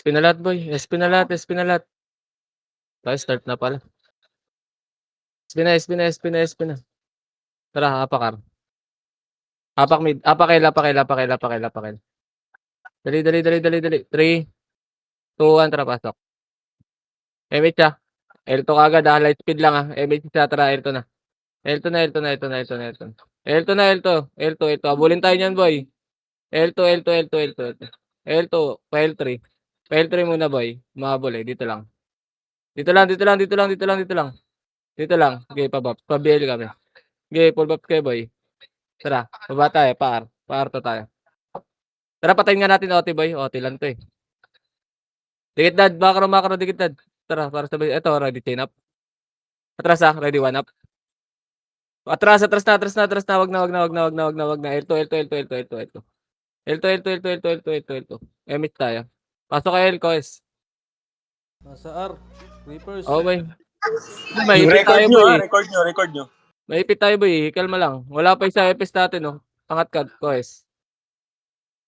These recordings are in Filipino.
SP na lahat boy, SP na lahat, SP na lahat. Tayo start na pala. SP na, SP na, SP na, SP na. Tara, apakar. Apak mid, apakel, apakel, apakel, apakel, apakel. Dali, dali, dali, dali, dali. 3, 2, 1, tara, pasok. MH siya. L2 kagad ah, light speed lang ah. MH siya, tara, L2 na. L2 na, L2 na, L2 na, L2 na, L2 na. L2 na, L2, L2, L2. Abulin tayo niyan boy. L2, L2, L2, L2, L2. L2, pa L3. Pa L3 muna boy. Mahabol eh, dito lang. Dito lang, dito lang, dito lang, dito lang, dito lang. Dito lang. Okay, pa-buff. Pa-BL kami. Okay, full buff kayo boy. Tara, baba tayo, pa-R to tayo. Tara, patayin nga natin OT boy. OT lang to eh. Dikit dad, makro, makro, dikit dad. Tara, para sabay. Ito, ready chain up. Atras ah, ready one up. Atras, atras na, atras na, atras na. Wag na, wag na, wag na, wag na, wag na, wag na. L2, L2, L2, L2, L2, L2. L2, L2, L2, L2, L2, L2, L2. Emit tayo. Pasok kayo, L-Coes. Nasa R. Reapers. Oo, boy. Yung Maipit record tayo, nyo ha, boy. record nyo, record nyo. Maipit tayo, boy. Kalma lang. Wala pa isa EPS natin, no. Angat ka, Coes.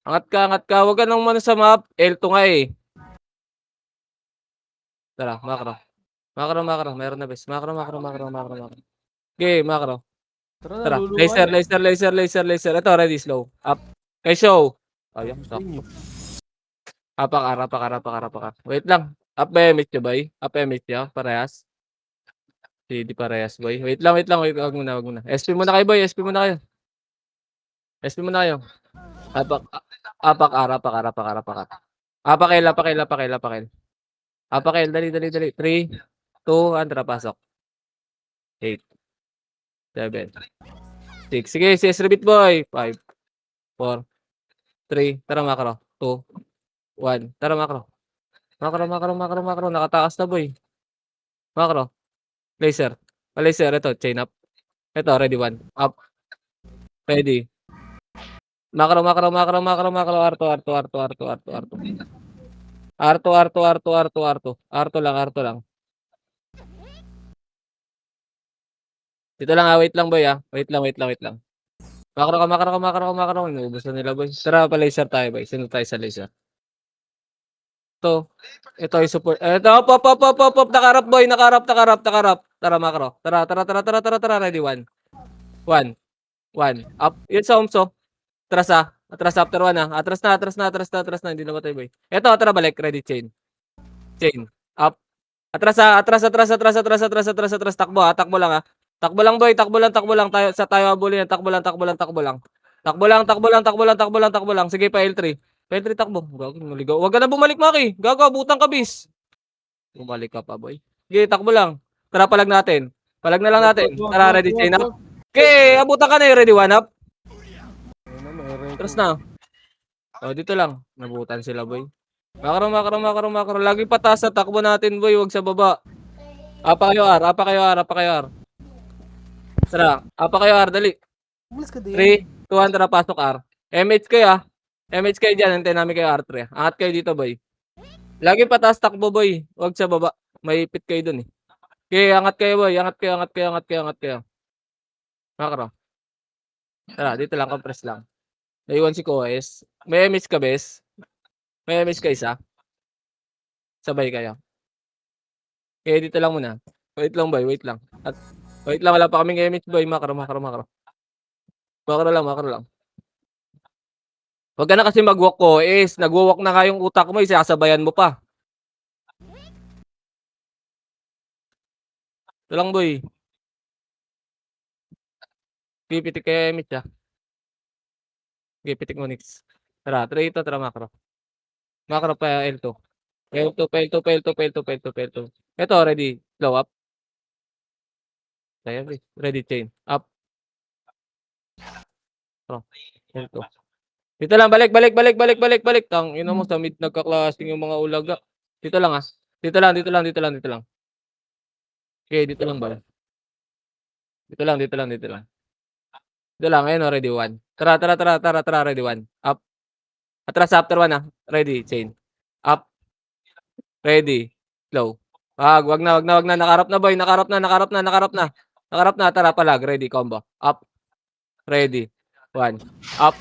Angat ka, angat ka. Huwag ka nang mano sa map. L2 nga eh. Tara, makro. Makro, makro. Meron na, bes. Makro, makro, makro, makro, makro. Okay, makro. Tara na, Tara. luluway. Laser, laser, laser, laser, laser. Ito, ready, slow. Up. Kay show. Ayak, Continue. sakto. Apakar, apakar, apakar, apakar. Wait lang. Up ba emit nyo, boy? Up emit nyo? Parehas? Di parehas, boy. Wait lang, wait lang. Wait, wag muna, wag muna. SP muna kayo, boy. SP muna kayo. SP muna kayo. Apakar, apakar, apakar, apakar. Apakel, apakel, apakel, apakel. Apakel, dali, dali, dali. 3, 2, 1, tara, pasok. 8, 7, 6. Sige, CS repeat, boy. 5, 4, 3. Tara, makro. 2, 1. Tara, makro. Makro, makro, makro, makro. Nakatakas na, boy. Makro. Laser. Laser. Ito, chain up. Ito, ready, 1. Up. Ready. Makro, makro, makro, makro, makro. R2, R2, R2, R2, R2, R2. R2, R2, R2, R2, R2. R2 lang, R2 lang. Dito lang ah, wait lang boy ah. Wait lang, wait lang, wait lang. Makro ka, makro ka, makro ka, makro ka. Inuubos na nila boy. Tara, pa-laser tayo boy. Sino tayo sa laser? Ito yung support. Ito, pop, pop, pop, pop, pop. Nakarap boy, nakarap, nakarap, nakarap. Tara, makro. Tara, tara, tara, tara, tara, tara. Ready, 1. 1. 1. Up. Yun sa umso. Atras ah. Atras after 1 ah. Atras na, atras na, atras na, atras na. Hindi na matay boy. Ito, tara, balik. Ready, chain. Chain. Up. Atras ah. Atras, atras, atras, atras, atras, atras, atras. Takbo ah. Takbo lang ah. Takbo lang boy. Takbo lang, takbo lang. Tayo, sa tayo abulin. Takbo lang, takbo lang, takbo lang. Takbo lang, takbo lang, takbo lang, takbo lang, takbo lang. Sige pa L3. Pa L3 takbo. Gago, maligaw. Huwag ka na bumalik, Maki. Gago, abutan ka, bis. Bumalik ka pa, boy. Sige, takbo lang. Tara, palag natin. Palag na lang Wag, natin. wag, wag, Tara, wag, ready, wag, chain up. wag. Okay, abutan ka na eh. Ready, 1 up. Ayun na, may record. Trust na. O, dito lang. Nabutan sila, boy. Makro, makro, makro, makro. Lagi pataas sa takbo natin, boy. Huwag sa baba. Apa kayo, R. Apa kayo, R. Apa kayo, R. Tara, apa kayo, R. Dali. Umalis ka din. 3, 2, 1, tara, pasok, R. MH kayo, ah. MH kayo dyan. Hintayin namin kayo, R3. Angat kayo dito, boy. Lagi pataas takbo, boy. Huwag sa baba. May ipit kayo dun, eh. Okay, angat kayo, boy. Angat kayo, angat kayo, angat kayo, angat kayo. Makro. Tara, dito lang, compress lang. Naiwan si Koes. May miss ka, bes? May miss ka isa? Sabay kayo? Kaya dito lang muna. Wait lang boy, wait lang. At wait lang, wala pa kaming MH boy. Makro. Makro lang. Wag ka na kasi mag-walk Koes. Nagwo-walk na nga yung utak mo, isasabayan mo pa. Ito lang boy. Pipitik kay MH ah. Pipitik mo next. Tara, try ito, tara makro. Makro pa L2. L2. Ito, ready. Slow up. Tayo, ready chain. Up. Oh, L2. Dito lang, balik. Tang ina mo sa mid nagka-clashing yung mga ulaga. Dito lang ah. Dito lang. Okay, dito lang ba? Dito lang. Dito lang, ayun oh, ready 1. Tara, ready 1. Up. Atras after 1 ah. Ready, chain. Up. Ready. Slow. Wag na. Nakaharap na boy. Nakaharap na. Tara palag. Ready, combo. Up. Ready. 1. Up.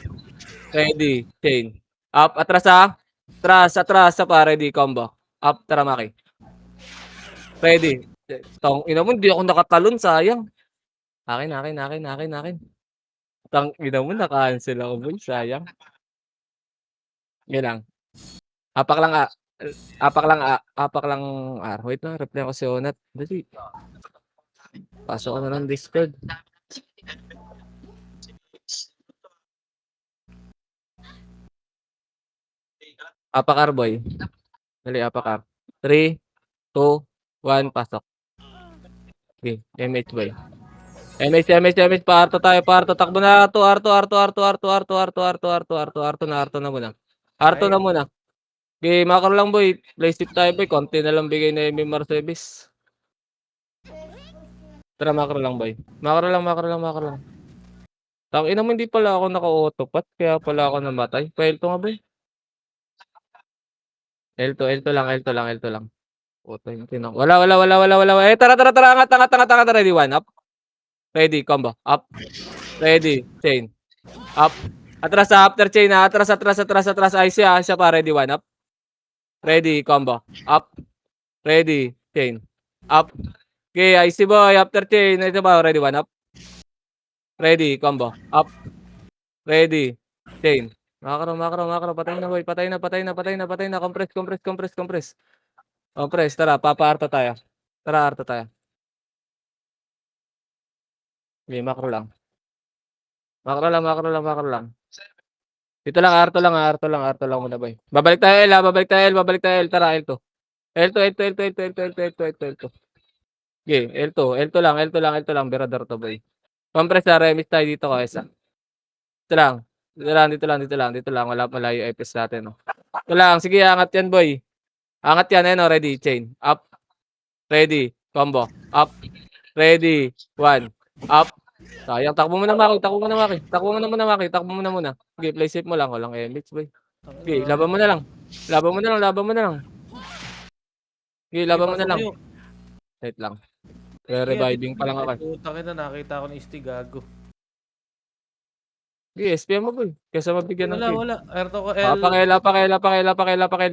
Ready. Chain. Up. Atras ah. Atras pa. Ready, combo. Up. Tara maki. Ready. Tang ina mo, hindi ako nakatalon, sayang. Akin. Tang ina mo, na-cancel ako boy, sayang. Yun lang. Apak lang Wait lang, reply ko si Onat. Dali. Pasok ko na ng Discord. Apakar boy. Dali, apakar. 3, 2, 1, pasok. Okay, MH boy. MH, Arto tayo, takbo na, Arto na muna. Okay, makro lang boy. Play safe tayo boy, konti na lang bigay na MMR service. Tara, makro lang boy. Makro lang. Tangina mo, hindi pala ako naka-autopat, kaya pala ako namatay. Pa-L2 nga boy. L2 lang. Puta yung tinang. Wala. Tara. Angat. Ready, 1 up. Ready, combo. Up. Ready, chain. Up. Atras sa after chain na. Atras. Ayos siya pa. Ready, 1 up. Ready, combo. Up. Ready, chain. Up. Okay, IC boy. After chain. Ito ba? Ready, 1 up. Ready, combo. Up. Ready, chain. Makro. Patay na boy. Patay na. Compress. Tara. Papa-arto tayo. Tara, arto tayo. Okay, makro lang. Makro lang. Dito lang, arto lang muna boy. Babalik tayo L. Tara, L2. L2. Okay, L2 lang. Berador to boy. Compress na, remis tayo dito ko, isa. Dito lang. Wala malayo FS natin, no. Ito lang, sige, angat yan boy. Angat yan, ayun, ready, chain. Up. Ready, combo. Up. Ready, 1. Up. Sayang, takbo mo na maki. Takbo mo na muna. Okay, play safe mo lang. Walang MH boy. Okay, laban mo na lang. Okay, laban mo na lang. Wait lang. Re-reviving pa lang ako. Putang ina, nakita ko ni Isti, gago. Okay, SPM mo boy. Kesa mabigyan ng kill. Wala. Erto ko L. Pakil.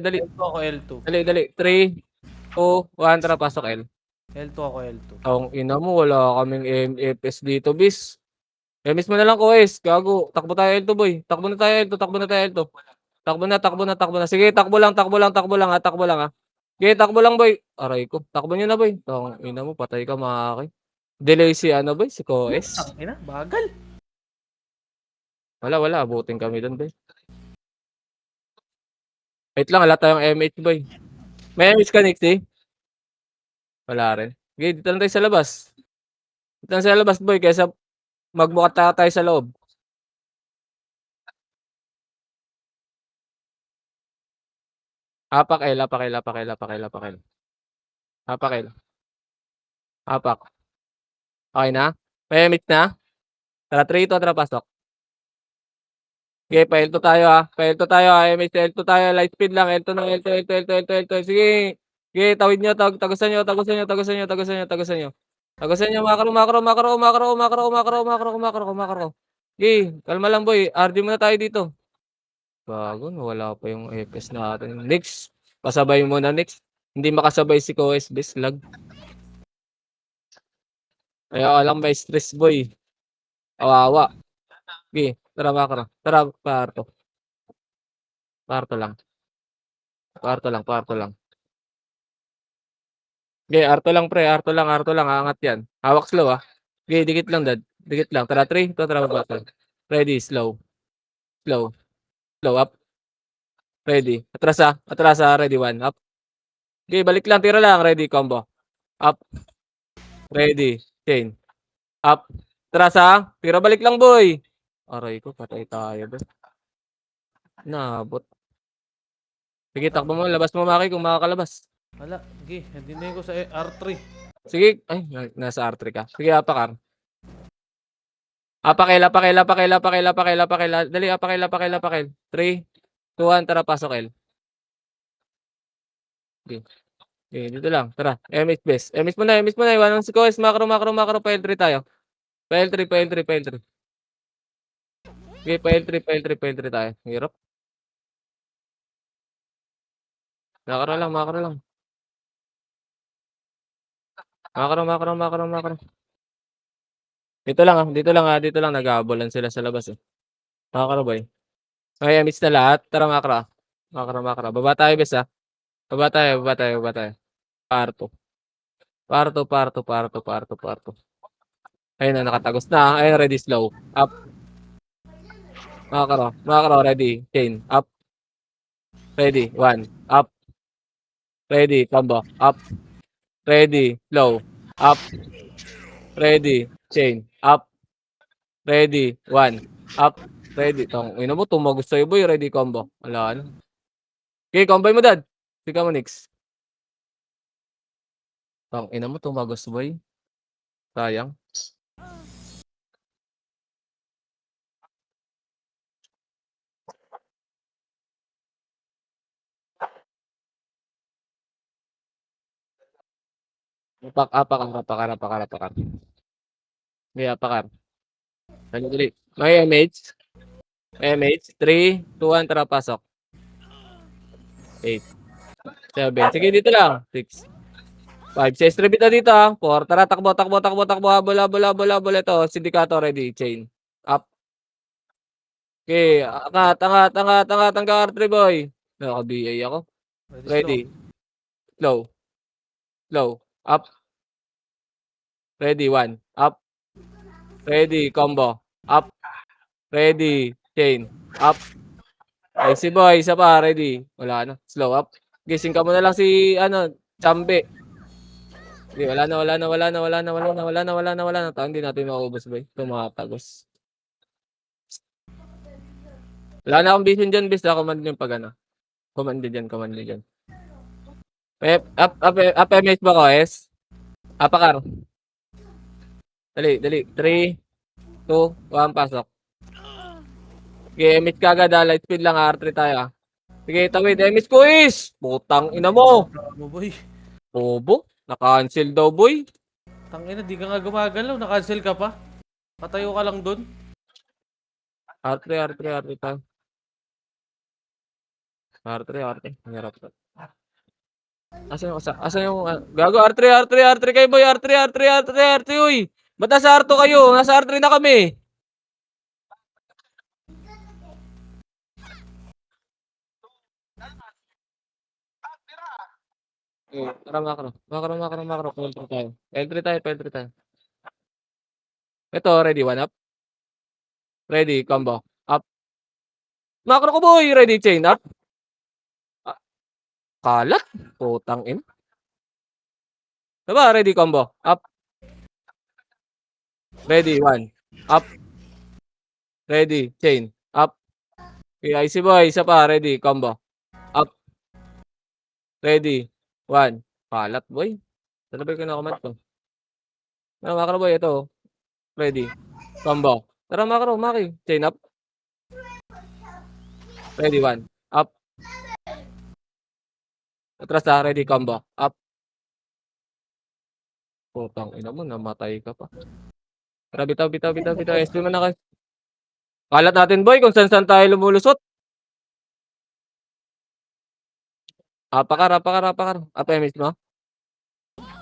Dali. L2 ako L2. Dali. 3, 2, 1. Tara, pasok L. L2 ako L2. Ang ina mo, wala kaming MFS dito, bis. MS mo na lang, Koes. Gago. Takbo tayo L2, boy. Takbo na tayo L2. Takbo na. Sige, takbo lang, ha. Sige, takbo lang, boy. Aray ko. Takbo nyo na, boy. Ang ina mo, patay ka, makaki. Delay si ano, boy? Si Koes. Ang ina, bagal. Wala. Abutin kami doon, boy. Wait lang, wala tayong MH, boy. May MH ka, Nixie? Wala rin. Okay, dito lang tayo sa labas. Boy. Kesa magbukat tayo sa loob. Apak L. Apak. Okay na? May MH na? Tara, 3 ito, tara, pasok. Okay, pa-L2 tayo, ha. MH L2 tayo, light speed lang. L2 na, L2. Sige. Sige, tawid nyo, tagusan nyo. Makro. Sige, kalma lang boy, RD muna tayo dito. Gago, nawala pa yung FPS natin. Next, pasabay mo na next. Hindi makasabay si Koes, best lag. Kaya lang may stress boy. Kawawa. Sige, tara makro. Tara, parto. Parto lang. Parto lang, parto lang. Sige, arto lang pre, arto lang, aangat yan. Hawak slow ah. Sige, dikit lang dad. Dikit lang. Tara 3, to tara baba. Ready, slow. Slow. Slow up. Ready. Atras ah, ready 1. Up. Sige, balik lang, tira lang. Ready, combo. Up. Ready. Chain. Up. Atras ah. Tira balik lang boy. Aray ko, patay tayo ba? Naabot. Sige, takbo mo, labas mo Maki kung makakalabas. Wala, sige, hindi na ko sa R3. Sige, ay, nasa R3 ka. Sige, apakar. Apakil. Dali, apakil. 3, 2, 1, tara, pasok, L. Okay. Okay, dito lang, tara. MH best. MH mo na. Iwanan si Koes. Macro, pa L3 tayo. Pa L3. Okay, pa L3 tayo. Hirap. Macro lang. Macro. Dito lang. Nag-aabolan sila sa labas eh. Macro boy. Okay, MH na lahat. Tara, macro. Macro. Baba tayo, best ah. Baba tayo. Parto. Ayun na, nakatagos na. Ayun, ready, slow. Up. Macro, ready. Chain. Up. Ready. 1. Up. Ready. Combo. Up. Ready. Slow. Up. Ready. Chain. Up. Ready. 1. Up. Ready. Ino mo, tumagos sa'yo boy. Ready, combo. Wala na. Okay, combo mo dad. Sika mo next. Ina mo, tumagos boy. Sayang. Apakar. Okay, apakar. Dali. May MH. 3, 2, 1, tara, pasok. 8, 7. Sige, dito lang. 6, 5. Si Estrebita dito ah. 4. Tara, takbo. Habol. Ito, sindikato ready. Chain. Up. Okay, angat. Hanggang R3 boy. Naka-BA ako. Ready. Slow. Up. Ready. 1. Up. Ready. Combo. Up. Ready. Chain. Up. Ay, si boy. Isa pa. Ready. Wala na. Slow up. Gising ka mo na lang si, Chambe. Hindi, wala na. Hindi natin maubos boy. Tumatagos. Wala na akong vision dyan, bis. Command yung pag ano. Command dyan. Up, MH ba ko, S? Apakar. Dali. 3, 2, 1, pasok. Sige, MH ka agad, light speed lang, R3 tayo. Sige, tawid, MH ko is! Putang ina mo! Mo boy. Bobo, naka-cancel daw, boy. Tangina, di ka nga gumagalaw, na-cancel ka pa. Patayo ka lang dun. R3 tayo. R3. Ang hirap to. Asan yung, gago, R3 kayo, boy, R3, uy! Ba't nasa R2 kayo? Nasa R3 na kami. Tara, macro. L3 tayo. L3 tayo. Ito, ready, 1 up. Ready, combo. Up. Macro ko, boy, ready, chain up. Kalat. Putang ina. Diba, ready, combo. Up. Ready, 1. Up. Ready, chain. Up. Okay, IC boy, isa pa, ready, combo. Up. Ready, 1. Kalat, boy. Ano ba yung kinakomment ko? Macro, boy, ito. Ready. Combo. Tara, macro, Maki. Chain up. Ready, 1. Up. Atras na, ready, combo. Up. Putang ina mo, namatay ka pa. Tara, bitaw. SP mo na kayo. Kalat natin boy kung saan tayo lumulusot. Apakar. Apa MS mo?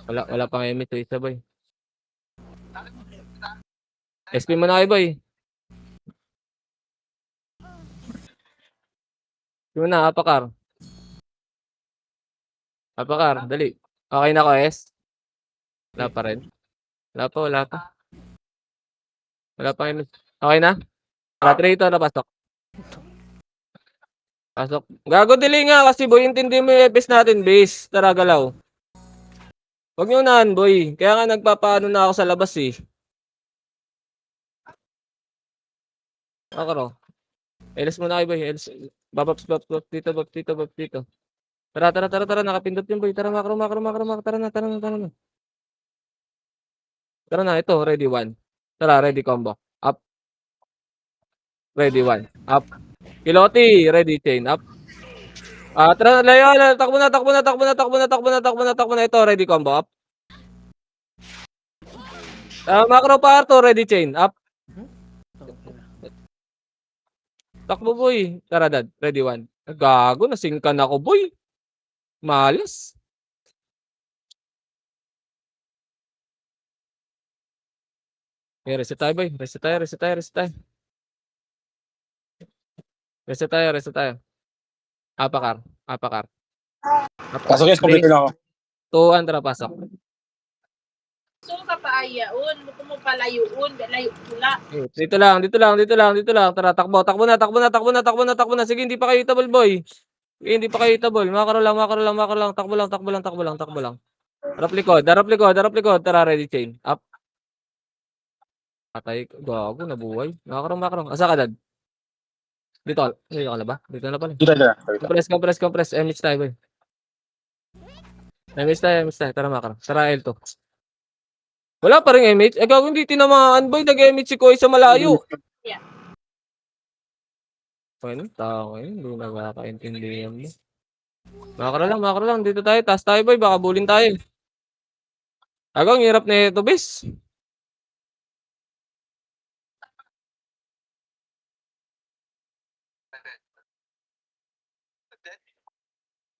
Wala pang MS isa boy. SP mo na kayo boy. SP mo na, apakar. Apakar, dali. Okay na ko S? Wala pa rin. Wala pa. Wala pa MS. Okay na? Ratrito na pasok. Pasok. Gago dili nga kasi boy, intindi mo yung EPS natin base. Tara galaw. Huwag nyo unahan boy. Kaya nga nagpapaano na ako sa labas eh. Ako. LS mo na kayo boy. LS. Babaps dito. Tara. Nakapindot yun boy. Tara makro. Tara na. Tara na. Ito. Ready 1. Tara. Ready combo. Up. Ready 1. Up. Kiloti. Ready chain. Up. Tara. Layo. Takbo na. Ito. Ready combo. Up. Macro pa to. Ready chain. Up. Takbo boy. Tara dad. Ready 1. Gago. Nasingkan ako boy. Malas. Okay, reset tayo boy. Reset tayo. Apakar. Pasok yes, complete na ako. Tuan tara pasok. So ka pa ayaon, mo palayuon, layo pula. Dito lang. Tara, takbo na. Sige, hindi pa kayo table boy. Sige, hindi pa kayo table. Makaro lang. Takbo lang. Harap likod. Tara, ready chain. Up. Patay. Gago, nabuhay. Makaro. Asa ka dad? Dito ka na ba? Dito na pala. Dito. Compress. MH tayo boy. MH tayo. Tara, makaro. Tara, L2. Wala pa rin MH. Gago, hindi tinamaan boy. Nag-MH si Koy sa malayo. Ano? Tao ngayon. Hindi nakakaintindihan mo. Makro lang. Dito tayo. Taas tayo boy. Baka bulin tayo. Ang hirap na ito, bis.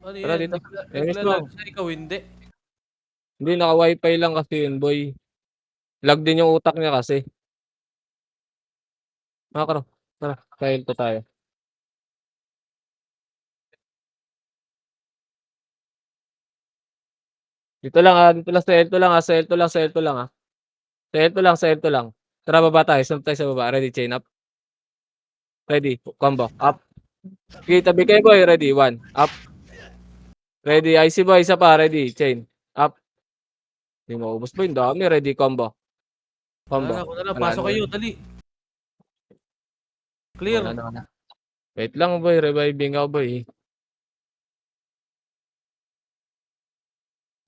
Ano Tara yan? dito. Naglalag siya, ikaw hindi. Hindi, naka-wifi lang kasi yun, boy. Lag din yung utak niya kasi. Makro. Tara, file to tayo. Dito lang sa L2 lang Sa L2 lang. Tara, baba tayo. Sunod tayo sa baba. Ready, chain up. Ready, combo. Up. Okay, tabi kayo boy. Ready, 1. Up. Ready, IC boy. Isa pa. Ready, chain. Up. Hindi maubos boy. Ang dami. Ready, combo. Wala na. Pasok kayo, dali. Clear. Wala na. Wait lang boy. Reviving ako boy.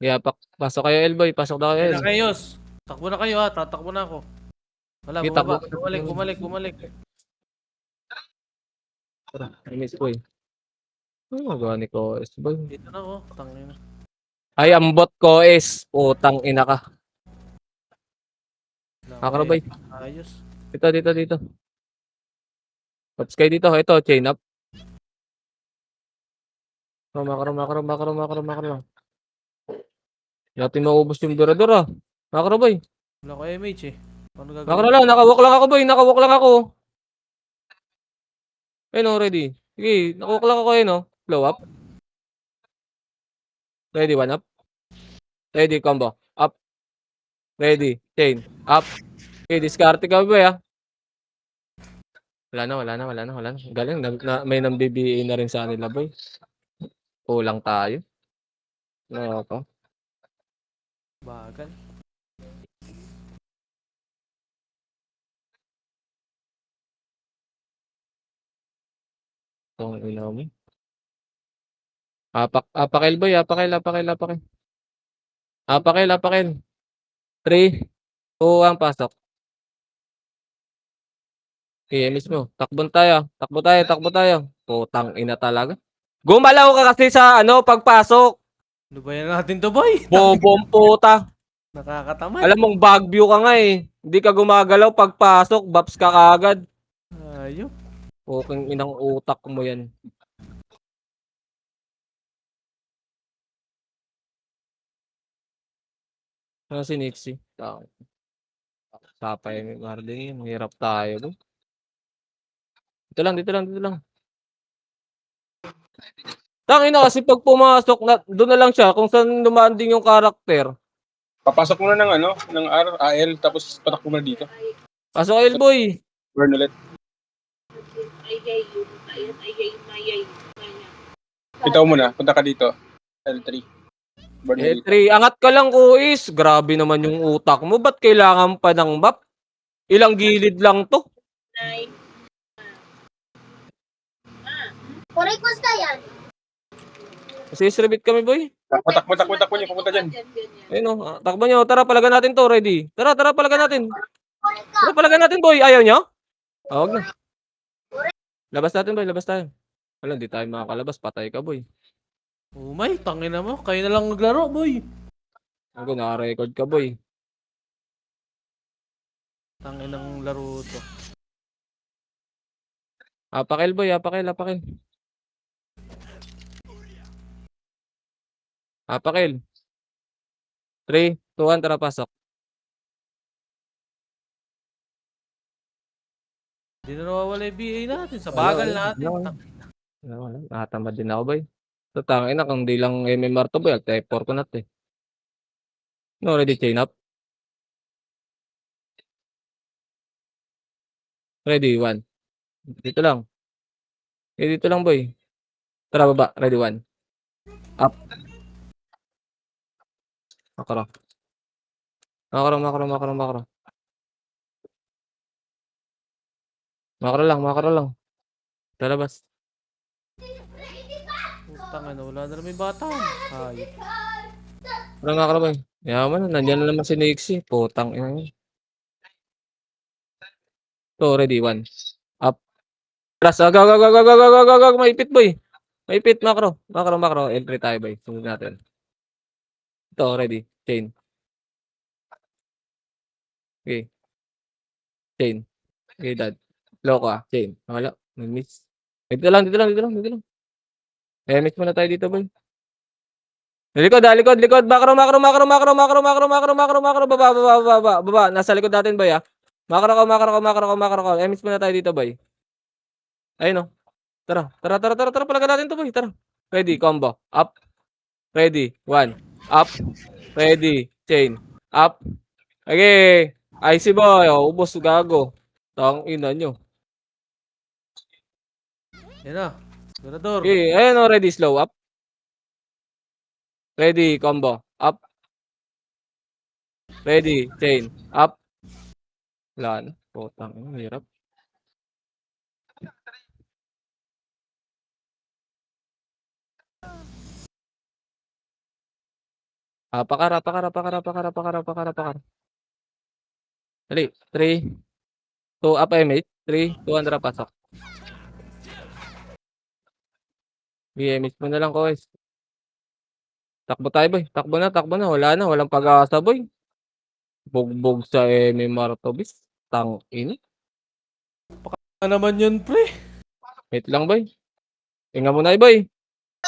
Kaya pasok kayo L boy. Pasok na kayo L. Kaya kayos. Takbo na kayo ha. Tatakbo na ako. Wala, Kita bumaba. ko. Bumalik. Tara, I miss boy. Ano magawa ni Koes boy? Dito na ako. Tangina. Ay, ambot Koes. Putang ina ka. Makro boy. Ayos. Dito. Pops kayo dito. Ito, chain up. Makro. Natin maubos yung durador ah. Makro boy. Wala ko MH eh. Ano gagawin? Makro lang. Nakawalk lang ako. Ayun o, ready. Sige, nakawalk lang ako no. Blow up. Ready, 1 up. Ready, combo. Up. Ready, chain. Up. Okay, discarte ka boy ah. Wala na. Galing, may nang-BBA na rin sa kanila boy. Kulang tayo. Nako. Bagal. Itong ilaw mo. Apakil boy, apakil. Apakil. 3, 2, 1, pasok. Okay, mismo. Takbo tayo. Putang ina talaga. Gumalaw ka kasi sa pagpasok. Ano ba yan natin to boy? Bobong puta. Nakakatamad. Alam mong Baguio ka nga eh. Hindi ka gumagalaw pagpasok, baps ka kaagad. Ayun. Puking inang utak mo yan. Ano si Nixie? Tapay ni Marley. Hirap tayo doon. Dito lang, dito lang, dito lang. Tangina kasi pag pumasok na doon na lang siya kung saan lumanding yung karakter. Papasok mo na ng ano, ng AL, tapos patak mo na dito. Pasok Elboy. Burn ulit. Ayay yun. Ayan, ayay, mayay. Ganyan. Bitaw mo na, punta ka dito. L3. Burn mo dito. E3, angat ka lang Kuis. Grabe naman yung utak mo. Ba't kailangan pa ng map? Ilang gilid lang to. Nay. Kuray ko na yan. Sisribit kami boy. Takbo niyo, pupunta dyan. Ganyan. Ayun o, takbo nyo. Tara, palagan natin to. Ready? Tara, palagan natin. Kuray ka. Tara, palagan natin boy. Ayaw nyo? Huwag na. Labas natin boy, labas tayo. Wala, hindi tayo makakalabas. Patay ka boy. Umay, tangina mo. Kayo na lang naglaro, boy. Ako, naka-record ka boy. Tanginang laro to. Apakil boy, apakil. Apakil. 3, 2, 1, tara pasok. Hindi na nawawala yung BA natin. Sa bagal Wala, natin. wala. Wala, nakatamad din ako boy. So, tangin na, kung di lang MMR to boy, type 4 ko na to eh. No, ready chain up. Ready, 1. Dito lang. Dito lang boy. Tara baba, ready 1. Up. Makro. Makro lang. Talabas. Putang ina, wala na rin may bata. Hayop. Makro boy. Yaman na, nandiyan na naman si Nixie. Putang ina yun. So, ready, 1. Up. Press, agag. Maipit boy. Maipit, makro. Entry tayo boy. Sunod natin. Ito, ready. Chain. Okay. Chain. Okay, dad. Loko ah. Chain. Wala. Nag-miss. Dito lang. Miss muna tayo dito boy. Likod. Makro. Baba. Nasa likod natin boy ah. Makro ko. Miss muna tayo dito boy. Ayun oh. Tara. Palagan natin to boy. Tara. Ready. Combo. Up. Ready. 1. Up. Ready. Chain. Up. Okay. IC boy. Oh, ubos gago. Tang ina nyo. Yan na. Ganador. Okay. Ayun oh. Ready. Slow. Up. Ready. Combo. Up. Ready. Chain. Up. Wala na. Putang ina. Hirap. Apakar. Dali. 3, 2, up MH. 3, 2, andra pasok. BMH mo na lang, Kois. Takbo tayo, boy. Takbo na. Wala na. Walang pag-asa, boy. Bugbog sa MMR to, bis. Tang ini. Ano naman yun, pre? Wait lang, boy. Tingnan mo na, boy.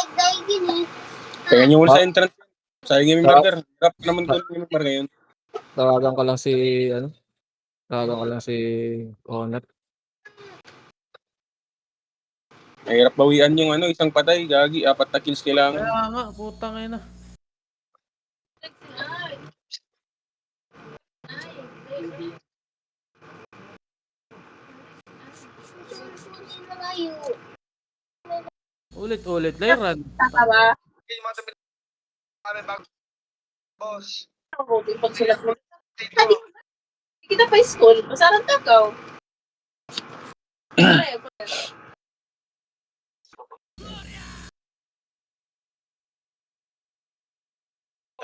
Nagday gini. Kaya nyo muna Ah. sa entrance. Sayang yung murder. Hirap naman ko yung murder ngayon. Tawagan ko lang si, Onat. Mahirap bawian yung isang patay. Gagi, 4 na kills kailangan. Kaya nga, putang ina. Ulit, Layran. Tatawa. Boss. Ako, ipagsulat mo. Hindi kita pa school. Masarang takaw.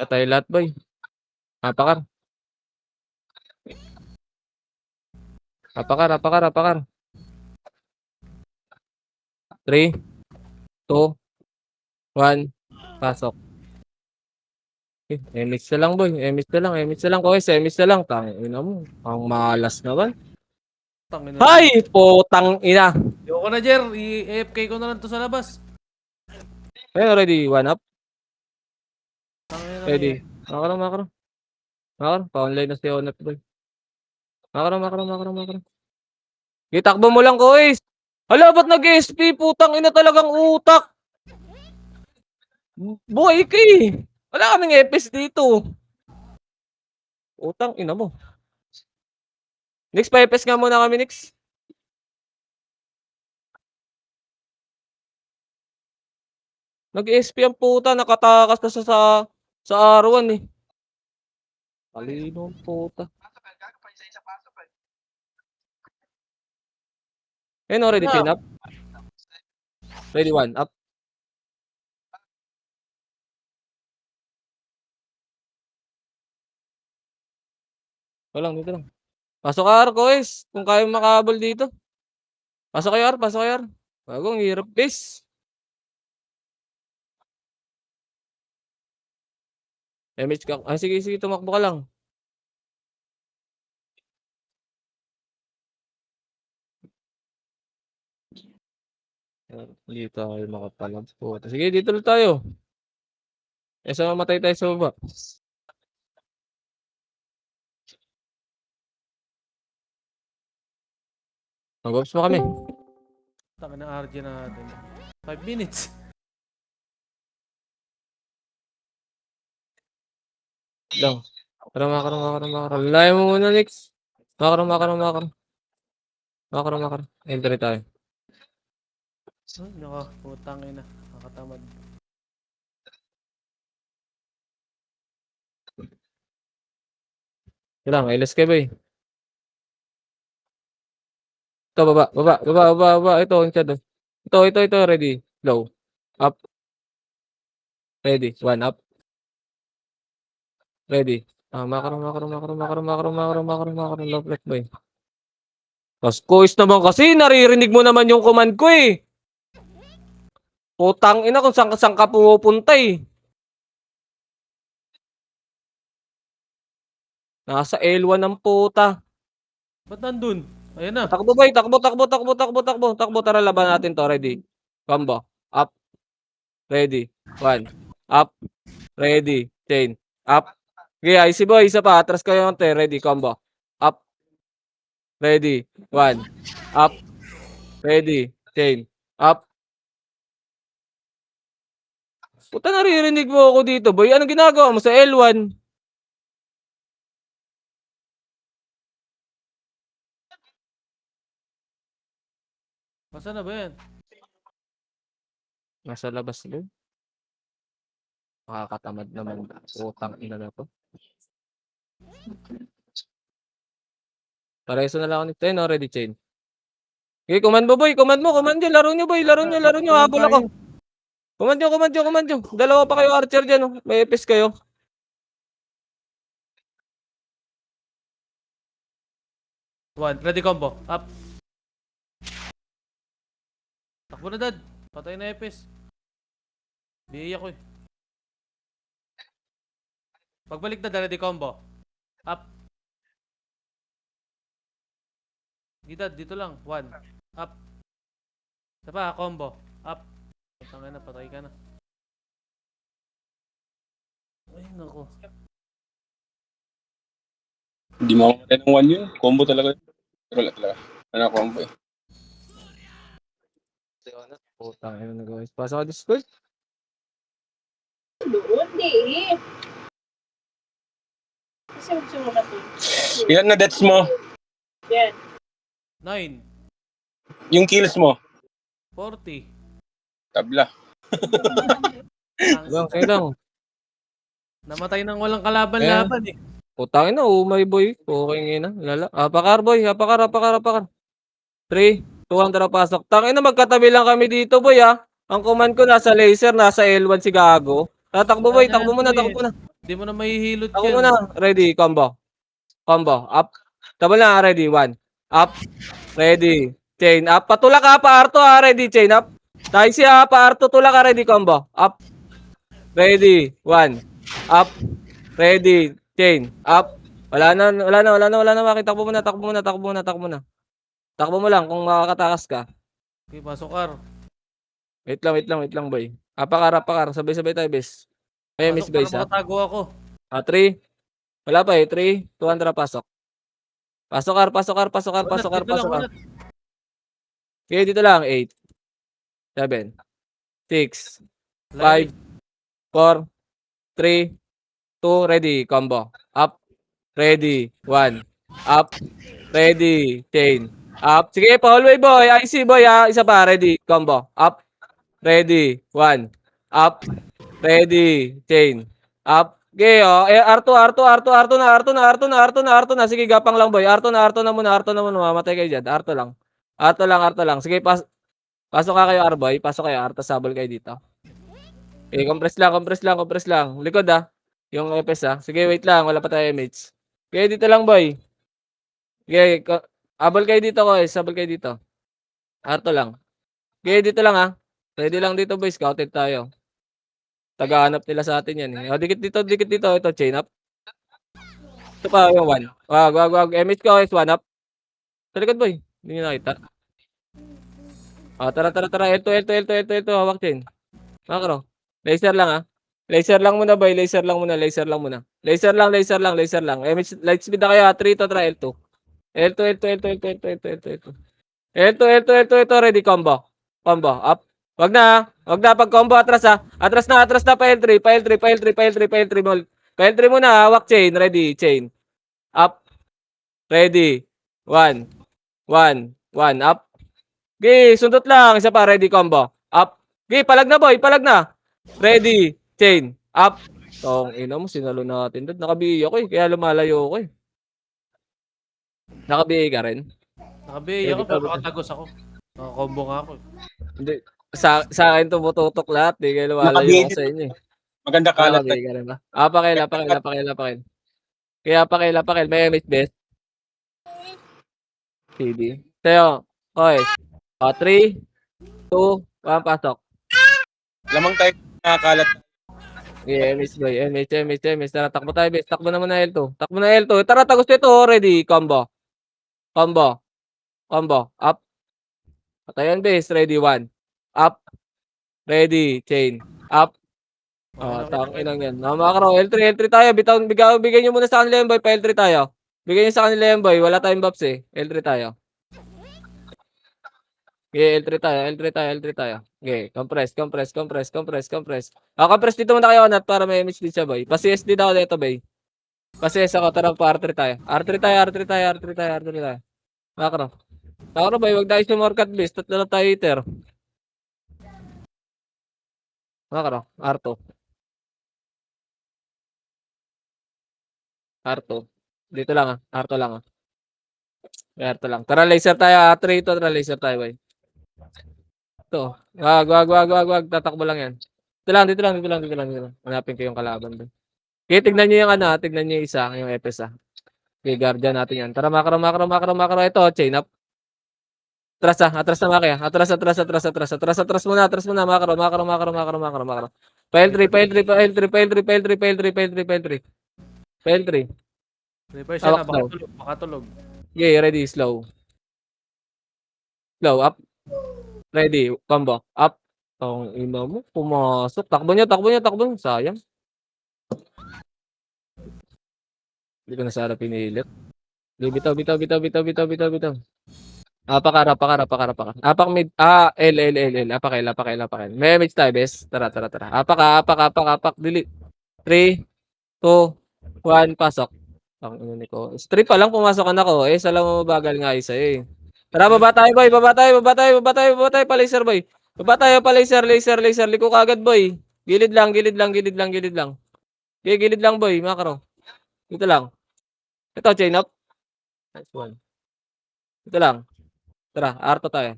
Tayo lahat, boy. Apakar. 3, 2, 1, pasok. MX na lang, boy. MX na lang. Kois, MX na lang. Tangina mo. Ang malas naman. Tangin na. Hay! Putang ina. Ayoko na, Jer. I-AFK ko na lang to sa labas. Ayun, ready. One up. Tangin na Ready. yan. Makaro. Pa-online na si Onat boy. Makaro. Itakbo mo lang, Kois. Hala, ba't nag-SP? Putang ina talagang utak. Boy, kay. Wala kaming epis dito. Utang ina mo. Next, pa-epis nga muna kami, next. Nag-SP ang puta, nakatakas na sa R1 eh. Talino ang puta. Ayun, already chain up. Ready, one up. Dito lang. Pasok ka, R, guys. Kung kaya makahabol dito. Pasok kayo, R. Bagong hirap, guys. MH ka. Ah, sige, tumakbo ka lang. Hindi tayo makapalagpo. Sige, dito lang tayo. Sa mamatay tayo sa baba. Mag-ops mo kami. Tangin na RG natin. 5 minutes. Lang. Makaro. Layo mo muna, Nix. Makaro. Entry tayo. Ay, nako. Putang ina. Nakatamad. Lang, LS ka ba eh. Ito, baba. Ito, ang shadow. Ito, ready. Low. Up. Ready. One up. Ready. Makaro. Low flex boy. Tapos, Kois naman kasi, naririnig mo naman yung command ko eh. Putang ina kung saan ka pumupunta eh. Nasa L1 ang puta. Ba't nandun? Ayan na. Takbo boy, takbo. Tara, laban natin to. Ready. Combo. Up. Ready. One. Up. Ready. Chain. Up. Okay, IC boy. Isa pa. Atras kayo ng te. Ready. Combo. Up. Ready. One. Up. Ready. Chain. Up. Puta, naririnig mo ako dito boy. Anong ginagawa mo sa L1? Masa na ba yan? Nasa labas doon. Makakatamad naman. Utang ina na to. Pareso na lang ako nito. No, ready chain. Okay, command mo boy. Command nyo. Laro nyo boy. Laro nyo. Habol ako. Command nyo. Dalawa pa kayo archer dyan. Oh. May epis kayo. One. Ready combo. Up. Takbo na, dad. Patay na Epes. Biyaya ko eh. Pagbalik na, ready combo. Up. Gidad, dito lang. One. Up. Isa pa, combo. Up. Patay na, patay ka na. Ay, nako. Hindi mo makamatay ng one yun. Combo talaga. Pero wala talaga. Ano combo eh. Putang ina na guys. Pasok ka Discord. Doon, di. Kasi gusto mo na to. Ilan na deaths mo? Yan. 9. Yung kills mo? 40. Tabla. Kayo lang. Namatay nang walang kalaban-laban eh. Putang ina. My boy. Okay na. Lala. Apakar boy. Apakar. 3, 200 pasok. Tangin na magkatabi lang kami dito boy ah. Ang command ko nasa laser, nasa L1 si Gago. Tatakbo boy, takbo muna. Hindi mo na mahihilot Takbo yan. muna. Ready, combo. Up. Double na, ready, 1. Up. Ready. Chain up. Patulak ka pa Arto ha, ready, chain up. Tayo siya pa Arto, tulak ka, ready, combo. Up. Ready, 1. Up. Ready, chain up. Wala na. Takbo muna. Takbo mo lang kung makakatakas ka. Okay, pasok R. Wait lang, boy. Apakar. Sabay-sabay tayo, bes. May miss Pasok para base, ha? makatago ako. 3. Wala pa, eh. 3, 2, Andra, pasok. Pasok, R. Dito lang, wanat. Okay, dito lang. 8, 7, 6, 5, 4, 3, 2, ready. Combo. Up. Ready. 1. Up. Ready. Chain. Up. Sige, Paul way, boy. IC, boy, ha. Isa pa. Ready. Combo. Up. Ready. 1. Up. Ready. Chain. Up. Okay, oh. R2 na. Sige, gapang lang, boy. R2 na muna. Mamatay kayo dyan. R2 lang. Sige, pasok ka kayo, R-boy. Pasok kayo, R. Tas sabol kayo dito. Okay, compress lang. Likod, ah. Yung FS, ah. Sige, wait lang. Wala pa tayo mates. Okay, dito lang, boy. Okay, abol kayo dito, ko. Sabol kayo dito. R2 lang. Okay, dito lang, ah. Ready lang dito, boys. Scouted tayo. Tagahanap nila sa atin yan, eh. O, dikit dito. Ito, chain up. Ito pa, yung 1. Wag. MH ko is 1 up. Sa likod, boy. Hindi nyo nakita. O, tara. L2. Hawak chain. Makro. Laser lang, ah. Laser lang muna, boy. Laser lang muna. Laser lang. MH, light speed na kayo, ah. 3 to try L2. L2. Ready, combo. Up. Wag na pag combo atras, ha. Atras na pa L3 muna, hawak chain, ready, chain. Up. Ready. 1 up. Okay, sundot lang, isa pa, ready, combo. Up. Okay, palag na, boy, Ready, chain. Up. Tong ina mo, sinalo natin doon. Naka-BA ako, eh, kaya lumalayo ako, eh. Naka-BA ka rin? Nakabi ako, pero makatagos ako. Nakakombo nga ako. Hindi. Sa akin tumututok lahat, eh, kaya lumalayo ako sa inyo, eh. Maganda kalat Naka-BA ka rin ba? Pakil. Kaya pakil. May MH best. CD. Sa'yo. Okay. 3, 2, 1, pasok. Lamang tayo nakakalat. Okay, MH boy. MH. Tara, takbo tayo, best. Takbo naman na L2. Tara, tagos ito. Ready. Combo. Up. Patayan, base. Ready. 1. Up. Ready. Chain. Up. Inang yan. Makro. L3 tayo. Bigay nyo muna sa kanila yung boy. Pa L3 tayo. Bigay nyo sa kanila yung boy. Wala tayong buffs, eh. L3 tayo. Okay, L3 tayo. Okay, compress. Compress dito muna kayo, Nat, para may image din siya, boy. Pa-CS din ako dito, boy. Pa-CS ako, tara pa R3 tayo. R3 tayo. Makro, boy, wag tayo sumorkat, base. Tatlo na tayo iter. Makro, R2. Dito lang, ah. R2 lang, ah. R2 lang. Tara, laser tayo, R3 ito. Tara, laser tayo, boy. Ito. Wag. Tatakbo lang yan. Dito lang. Hanapin ko yung kalaban doon. Okay, tignan nyo yung tignan nyo yung isa, yung FS, ah. Okay, guardian natin yan. Tara, makro. Ito, chain up. Atras na maki, ah. Atras muna, makro. File 3. Repair siya na, Hawak daw. makatulog. Okay, ready, slow. Up. Ready, combo. Up. Ang ina mo, pumasok. Takbo nyo. Sayang. Hindi ko na sana pinilit. Bitaw. Apakar. Apak mid. L. Apakil. May image tayo, bes. Tara. Apak. Delete. 3, 2, 1, pasok. Ang ina ni ko. Strip pa lang, pumasok ka na ko. Eh, salam mo mabagal nga isa, eh. Tara, baba tayo, boy. Baba tayo, pa laser, boy. Baba tayo pa laser. Liko ka agad, boy. Gilid lang. Okay, gilid lang, boy. Makro. Dito lang. Ito, chain up. Nice one. Dito lang. Tara, R2 tayo.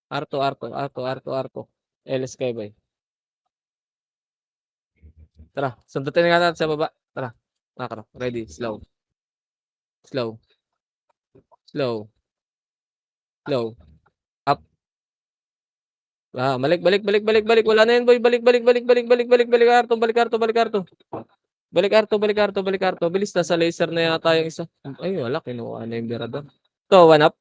R2. LS kayo, boy. Tara, sundutin nga natin sa baba. Tara. Makro. Ready. Slow. Up. Balik. Wala na yan, boy. Balik. Balik, R2. Bilis na sa laser na yata yung isa. Ay, wala. Kinuha na yung birada. To, 1 up.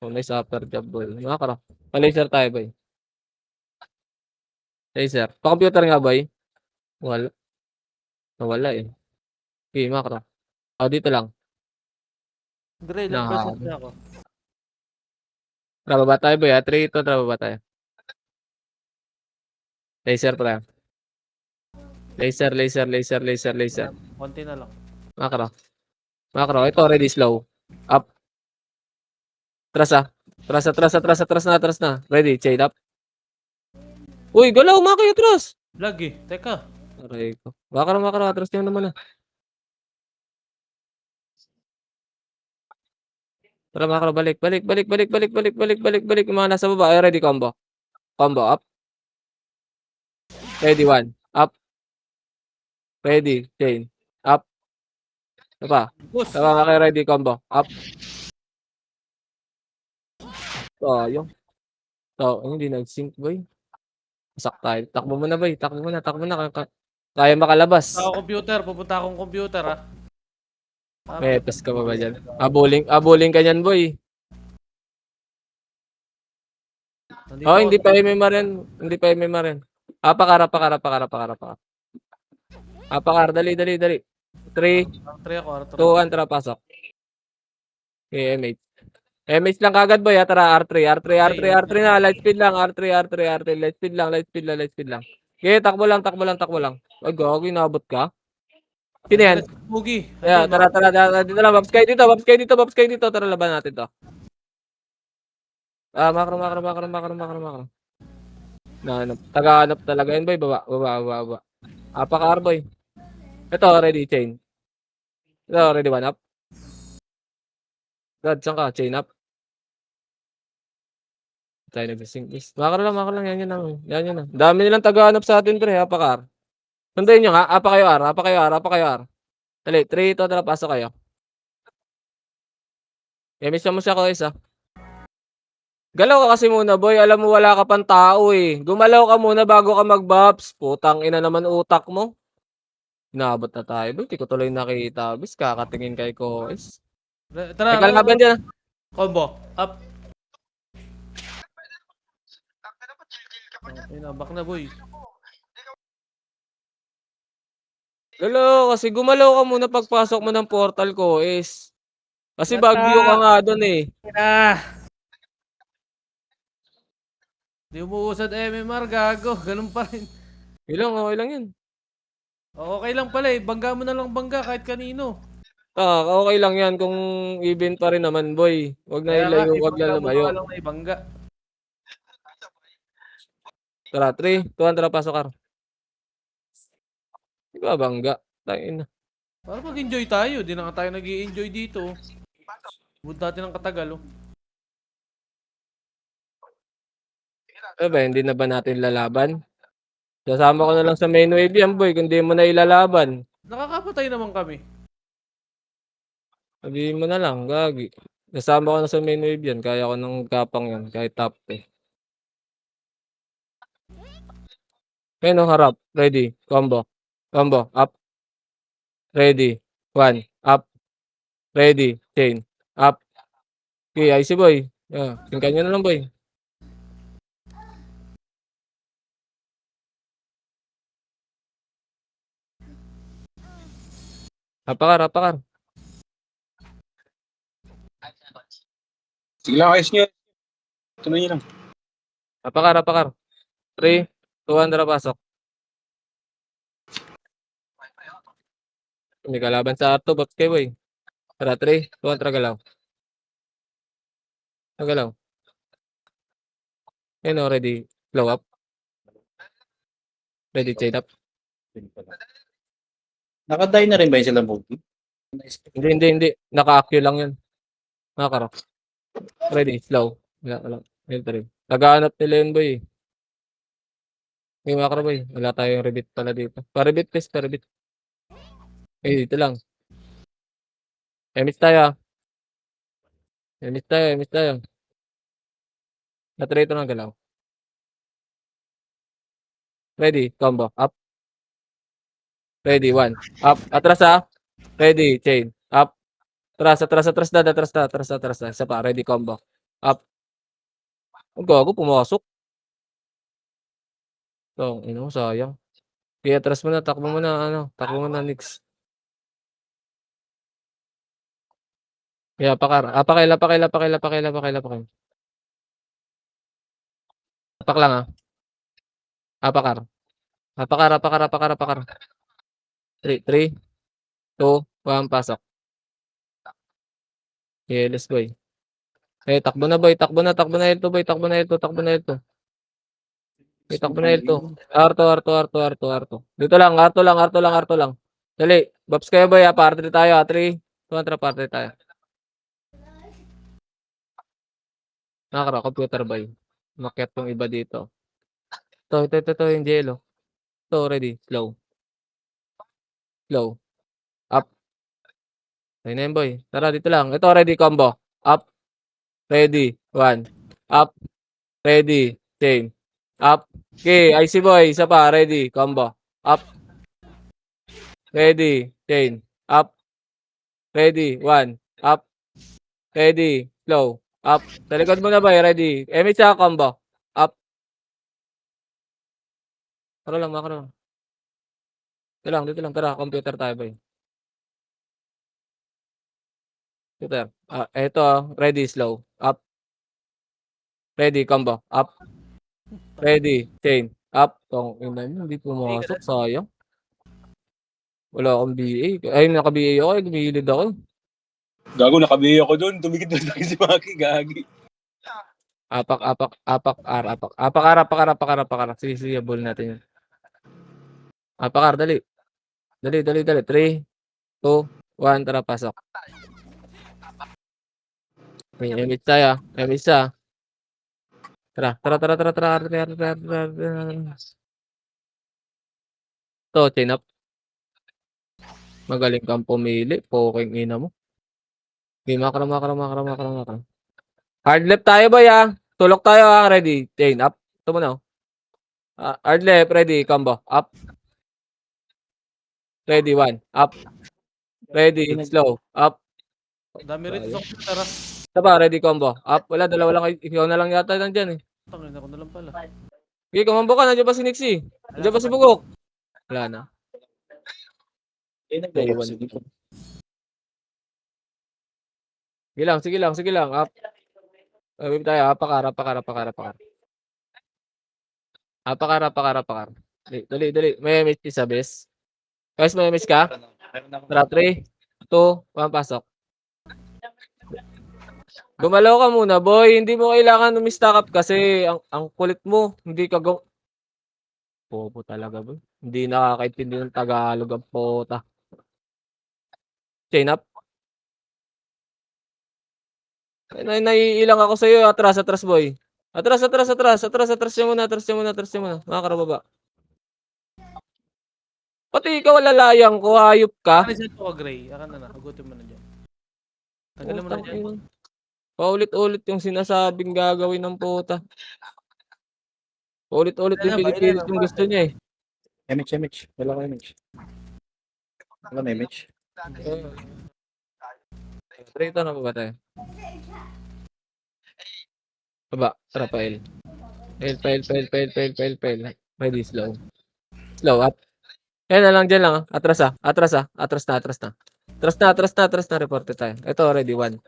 Oh, nice upper jab, boy. Makakara. Pa-laser tayo, boy. Laser. Pa-computer nga, boy. Wala. Nawala eh. Okay, makakara. Dito lang. Dre, Na. lambasan na ako. Tara, baba tayo, boy. 3 to, tara, baba tayo. Laser pala. Laser. Konti na lang. Makakara. Makakara. Ito, ready, slow. Up. Atras na. Ready, chain up. Uy, galaw, maki, atras. Lag eh. Teka. Aray ko. Makakara, atras niyo naman ah. Tara, makakara, balik. Yung mga nasa baba. Ay, ready, combo. Combo, up. Ready, 1. Up. Ready, chain. Up. Ano pa? Push. Tama, maki, ready, combo. Up. Yung. Hindi nag-sync, boy. Masak tayo. Takbo mo na, boy. Takbo mo na. Kaya makalabas. Pupunta akong computer ah. May plus ka pa ba dyan? Abuling ka nyan, boy. Nandito Oh, ako. hindi pa MMA rin. Apakar. Dali. 3, R3 ako, R3. 2, 1, tara, pasok. Okay, MH. MH lang kagad, boy. Tara, R3 na. Light speed lang. R3. Light speed lang. Okay, takbo lang. Ay, gagi, nabot ka. Sino yan? Mugi. Yeah, tara, dito lang. Babs kayo dito. Tara, laban natin to. Makro. Taga-hanap talaga yun, boy. Baba. Apakar, boy. Ito, ready, chain. Ito, ready, 1 up. God, saan ka? Chain up. Tayo nagsising. Makro lang. Yan na. Dami nilang taga-hanap sa atin, pre. Apakar. Sundayin nyo nga. Apa kayo, R. Dali, 3, ito, tara, pasok kayo. Miss mo siya ko, isa. Galaw ka kasi muna, boy. Alam mo, wala ka pang tao eh. Gumalaw ka muna bago ka mag-bops. Putang ina naman utak mo. Inaabot na tayo, boy. Di ko tuloy nakita. Bis, kakatingin kay ko. Tara, May kalaban dyan. combo. Up. Ang Ayun na, back na boy. Galaw, kasi gumalaw ka muna pagpasok mo ng portal ko, is. Kasi bagyo ka nga doon eh. Di umuusad MMR, gago. Ganun pa rin. Okay lang yan. Okay lang pala eh. Bangga mo na lang kahit kanino. Okay lang yan kung even pa rin naman, boy. Wag na Kaya nga, ilayo, wag ibangga na mo na lumayo. nga lang na ibangga. Tara, 3, 2, 1, tara, pasok ka. Di ba bangga? Tain na. Para mag-enjoy tayo. Di na nga tayo nag-i-enjoy dito. Bud natin ng katagal oh. Hindi na ba natin lalaban? Sasama ko na lang sa main wave yan, boy, kung di mo na ilalaban. Nakakapatay naman kami. Sabihin mo na lang, gagi. Sasama ko na sa main wave yan, kaya ko ng kapang yan, kahit top eh. Ayun o, harap. Ready. Combo. Up. Ready. 1. Up. Ready. Chain. Up. Okay, IC boy. Tingkan nyo na lang, boy. Apakar. Sige lang, ayos nyo. Tuloy nyo lang. Apakar. 3, 2, 1, tara, pasok. May kalaban sa Arto, bots kayo, boy. Tara, 3, 2, 1, tara, galaw. Galaw. Ayun o, ready. Blow up. Ready, chain up. Naka-die na rin ba yung sila movie? Hindi. Naka-acue lang yun. Nakakara. Ready, slow. Wala. Entry. Nagaanap nila yun, boy. May makara, boy. Wala tayong rebit pala dito. Pa-rebit, please, pa-rebit. Dito lang. Miss tayo. Miss tayo. Natrito ng galaw. Ready, combo. Up. Ready, 1. Up. Atras ha. Ready, chain. Up. Atras na. Isa pa, ready combo. Up. Ang gago, pumasok. Ino, sayang. Kaya atras mo na, takbo mo na, Nix. Kaya pakar. Apakay. Apak lang, Apakar. 3, 2, 1, pasok. Yes, boy. Takbo na, boy. Takbo na L2, boy. Takbo na L2. Takbo na L2. Arto. Dito lang, Arto lang. Dali. Babs kayo, boy. Party tayo, 3, 2, 1, party tayo. Computer, boy. Makiat yung iba dito. Ito, yung yellow. Ito, ready. Slow. Up. Ayun na yun, boy. Tara, dito lang. Ito, ready, combo. Up. Ready. 1. Up. Ready. Chain. Up. Okay, IC boy. Isa pa. Ready. Combo. Up. Ready. Chain. Up. Ready. 1. Up. Ready. Slow. Up. Sa likod mo na, boy. Ready. MH sa combo. Up. Makro lang. Dito lang. Tara, computer tayo, boy. Computer. Ito. Ready. Slow. Up. Ready. Combo. Up. Ready. Chain. Up. Ina nyo. Hindi pumasok. Sayang. Wala akong BA. Ay, naka-BA ako. Gumilid ako. Gago, nakabihi ako doon. Tumikit doon si Maki, gagi. Apak, Sige, ball natin yun. Dali. 3, 2, 1, tara, pasok. May image tayo. Tara. To, chain up. Magaling kang pumili. Poking ina mo. Okay, makro. Hard left tayo, boy, Tulok tayo, Ready. Chain up. Ito mo na, hard left. Ready. Combo. Up. Ready. 1. Up. Ready. Slow. Up. Dami rito sa computer, Ito pa. Ready. Combo. Up. Wala. Dalawa lang. Ikaw na lang yata nandyan, Tangina ko na lang pala. Okay, kumambo ka. Nandiyan pa si Nixie. Nandiyan pa si Bugok. Wala na. Sige lang. Up. Wave tayo. Apakar. Dali. May MH sa best. Guys, may MH ka? Tara, 3, 2, 1, pasok. Gumalaw ka muna, boy. Hindi mo kailangan umistack up kasi ang kulit mo. Hindi ka Popo talaga, boy. Hindi nakakaintindi ng Tagalog ang pota. Chain up. Naiilang ako sa'yo. Atras, boy. Atras niya muna. Makakarababa. Pati ikaw lalayang ko. Hayop ka. Reset ko, Gray. Akan na. Hugutin mo na dyan. Tanggalin mo na dyan. Paulit-ulit yung sinasabing gagawin ng puta. Paulit-ulit yung pinipilit yung gusto niya, MH. Wala ko MH. Wala may MH. Rito na ba tayo? Baba, tara pa L. Ready, slow. Slow up. Yan na lang, dyan lang. Atras na. Report tayo. Ito already, 1.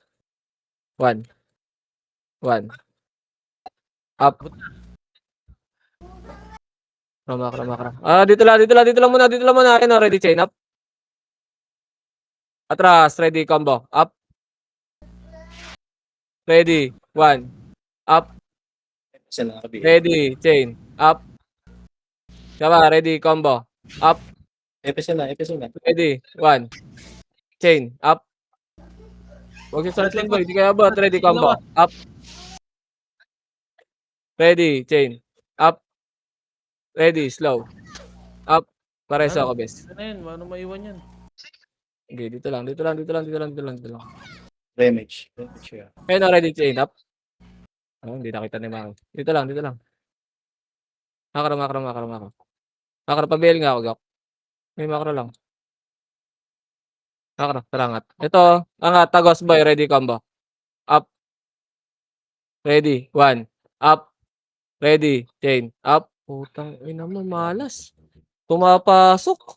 Up. Krama. Dito lang muna. Ayun, ready, chain up. Atras, ready, combo. Up. Ready, 1. Up. Ready, chain. Up. Diba, ready, combo. Up. FSL na. Ready, 1. Chain. Up. Huwag yung start lang, boy. Di kaya ba? Ready, combo. Up. Ready, chain. Up. Ready, slow. Up. Pareso ako, bes. Ano yan? Paano maiwan yan? Okay, dito lang. MH. Ayun, ready, chain. Up. Hindi nakita ni Mako. Dito lang. Makro. Makro, pabili nga ako, Gak. May makro lang. Makro, tarangat. Ito, angat, tagos boy, ready combo. Up. Ready, 1. Up. Ready, chain. Up. Putang ina mo, malas. Pumapasok.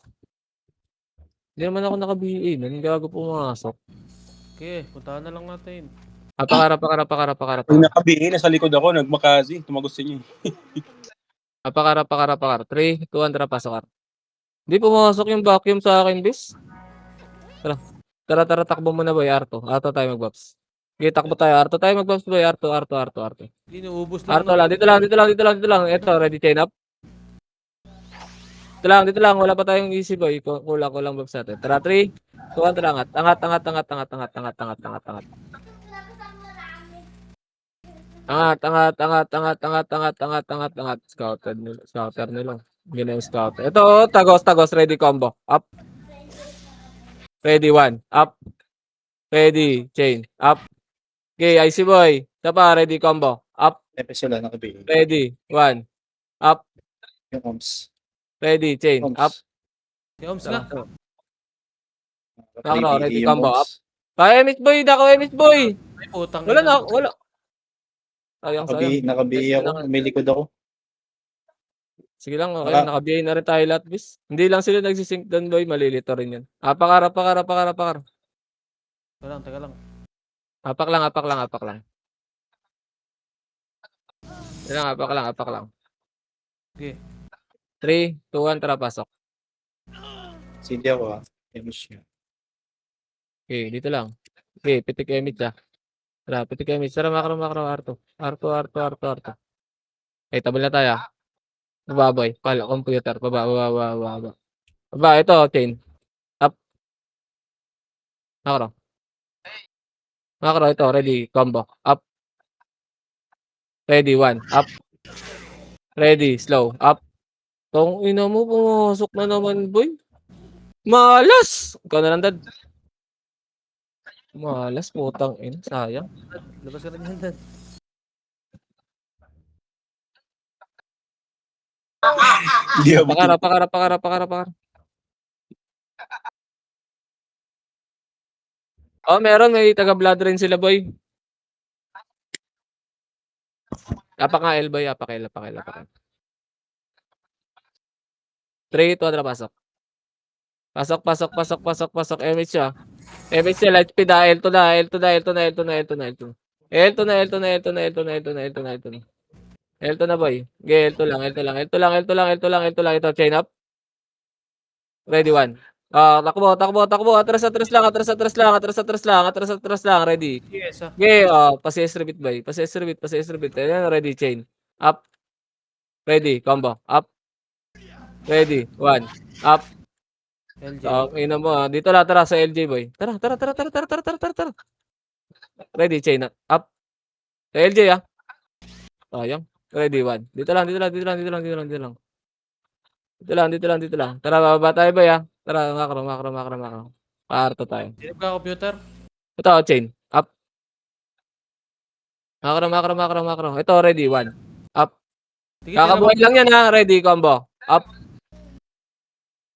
Hindi naman ako naka-BA. Nang gago pumasok. Okay, puntahan na lang natin. Apakara, apakara, apakara, apakara, Pag apakara. nakabihin, nasa likod ako, nagmakazi. Tumagos sa inyo. Apakara, apakara, apakara. 3, 2, 1, tara, pasok ka. Hindi pumasok yung vacuum sa akin, bis. Tara. Tara, tara, takbo muna boy, Arto. Arto tayo mag-buffs. Okay, takbo tayo. Arto tayo mag-buffs boy. Arto, Arto, Arto, Arto. Inuubos lang Arto lang, dito lang, dito lang, dito lang, dito lang. Ito, ready chain up. Dito lang. Wala pa tayong easy boy. Kulang buffs natin. Tara, 3, 2, 1, tara, angat. Angat, angat, angat, angat, angat, angat, angat, angat, angat. Angat, angat, angat, angat, angat, angat, angat, angat, angat. Scouter nila. Gina yung scouter. Ito, tagos, ready combo. Up. Ready, 1. Up. Ready, chain. Up. Okay, IC boy. Isa pa, ready combo. Up. Epe sila naka-BA. Ready, 1. Up. Yung OMS. Ready, chain. OMS. Up. Yung Oms nga. Nakro, BBE ready yung combo. Up. OMS. Kaya MS boy, dako MS boy. Ay, putang Wala ina. na, wala. Sayang. Naka-BA ako. May likod ako. Sige lang, okay. Naka-BA na rin tayo lahat, bis. Hindi lang sila nagsisync doon, boy. Malilito rin yan. Apakar. Teka lang. Apak lang. Apak lang. Okay. 3, 2, 1, tara, pasok. Hindi ako Finish nyo. Okay, dito lang. Okay, pitik emit siya. Tara, pitik emit. Tara, makro, Arto. Arto. Okay, tabal na tayo. Baba, boy. Pala, computer. Baba. Baba, ito, chain. Up. Makro, ito, ready, combo. Up. Ready, 1. Up. Ready, slow. Up. Tong ina mo, pumasok na naman, boy. Malas! Ikaw na lang, dad. Malas, putang ina. Sayang. Labas ka na dyan, Dad. Hindi ako. Pakara. Oh, meron. May taga-blood rin sila, boy. Apak nga, L, boy. Apak L. 3, 2, tara, pasok. Pasok. MH siya. MH siya, light speed ah. L2 na. L2 na, boy. Okay, L2 lang. Ito, chain up. Ready, 1. Takbo. Atras lang. Ready. Yes, ah. Okay, pa-CS repeat, boy. Pa-CS repeat. Ayan, ready, chain. Up. Ready, combo. Up. Ready, 1. Up. LJ. Ina mo, dito lang, tara sa LJ, boy. Tara. Ready, chain. Up. Sa LJ, Sayang. Ready, 1. Dito lang. Tara, bababa tayo, boy, Tara, makro. Paarto tayo. Silip ka computer. Ito, chain. Up. Makro. Ito, ready, 1. Up. Sige, Kakabuhay lang yan, Ready, combo. Up.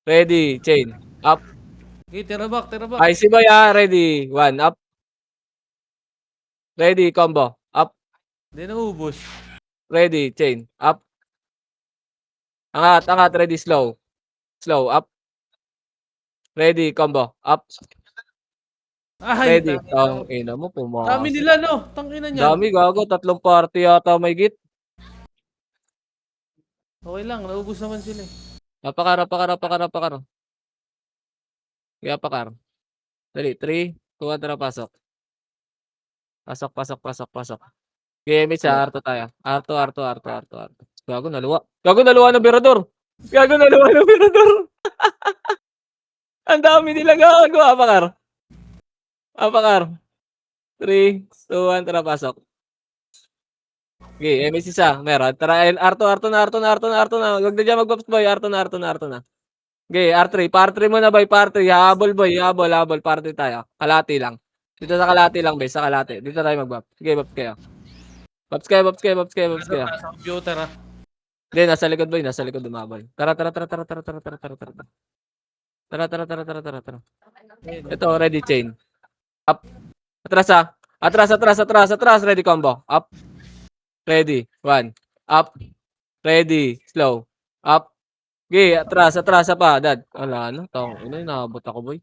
Ready, chain. Up. Okay, tira-back. IC boy, ready. 1. Up. Ready, combo. Up. Hindi naubos. Ready, chain. Up. Angat. Ready, slow. Up. Ready, combo. Up. Ay, Ready. Ina mo, pumasok. dami nila, no? Tangina niya. Dami, gago. 3 party yata may git. Okay lang, naubos naman sila eh. Apakar. Kaya apakar. Dali, 3, 2, 1, tara, pasok. Pasok. Gamit sa Arto tayo. Arto. Gago, naluwa ng Berador. Ang dami nila gago. Apakar. 3, 2, 1, tara, pasok. Okay, MS isa. Meron. Tara, Arto na. Huwag na dyan mag-buffs, boy. Arto na. Okay, R3. Par 3 mo na, boy. Par 3. Habol, boy. Habol. Par 3 tayo. Kalati lang. Dito sa kalati lang, boy. Sa kalati. Dito tayo mag-buff. Okay, buff kayo. Buffs kayo. Sa computer, ah. Hindi, nasa likod, boy. Nasa likod, umabol. Tara. Tara. Ito, ready, chain. Up. Atras. Ready, combo. Up. Ready. 1. Up. Ready. Slow. Up. Okay, atras pa, dad. Wala na, ina, inaabot ako, boy.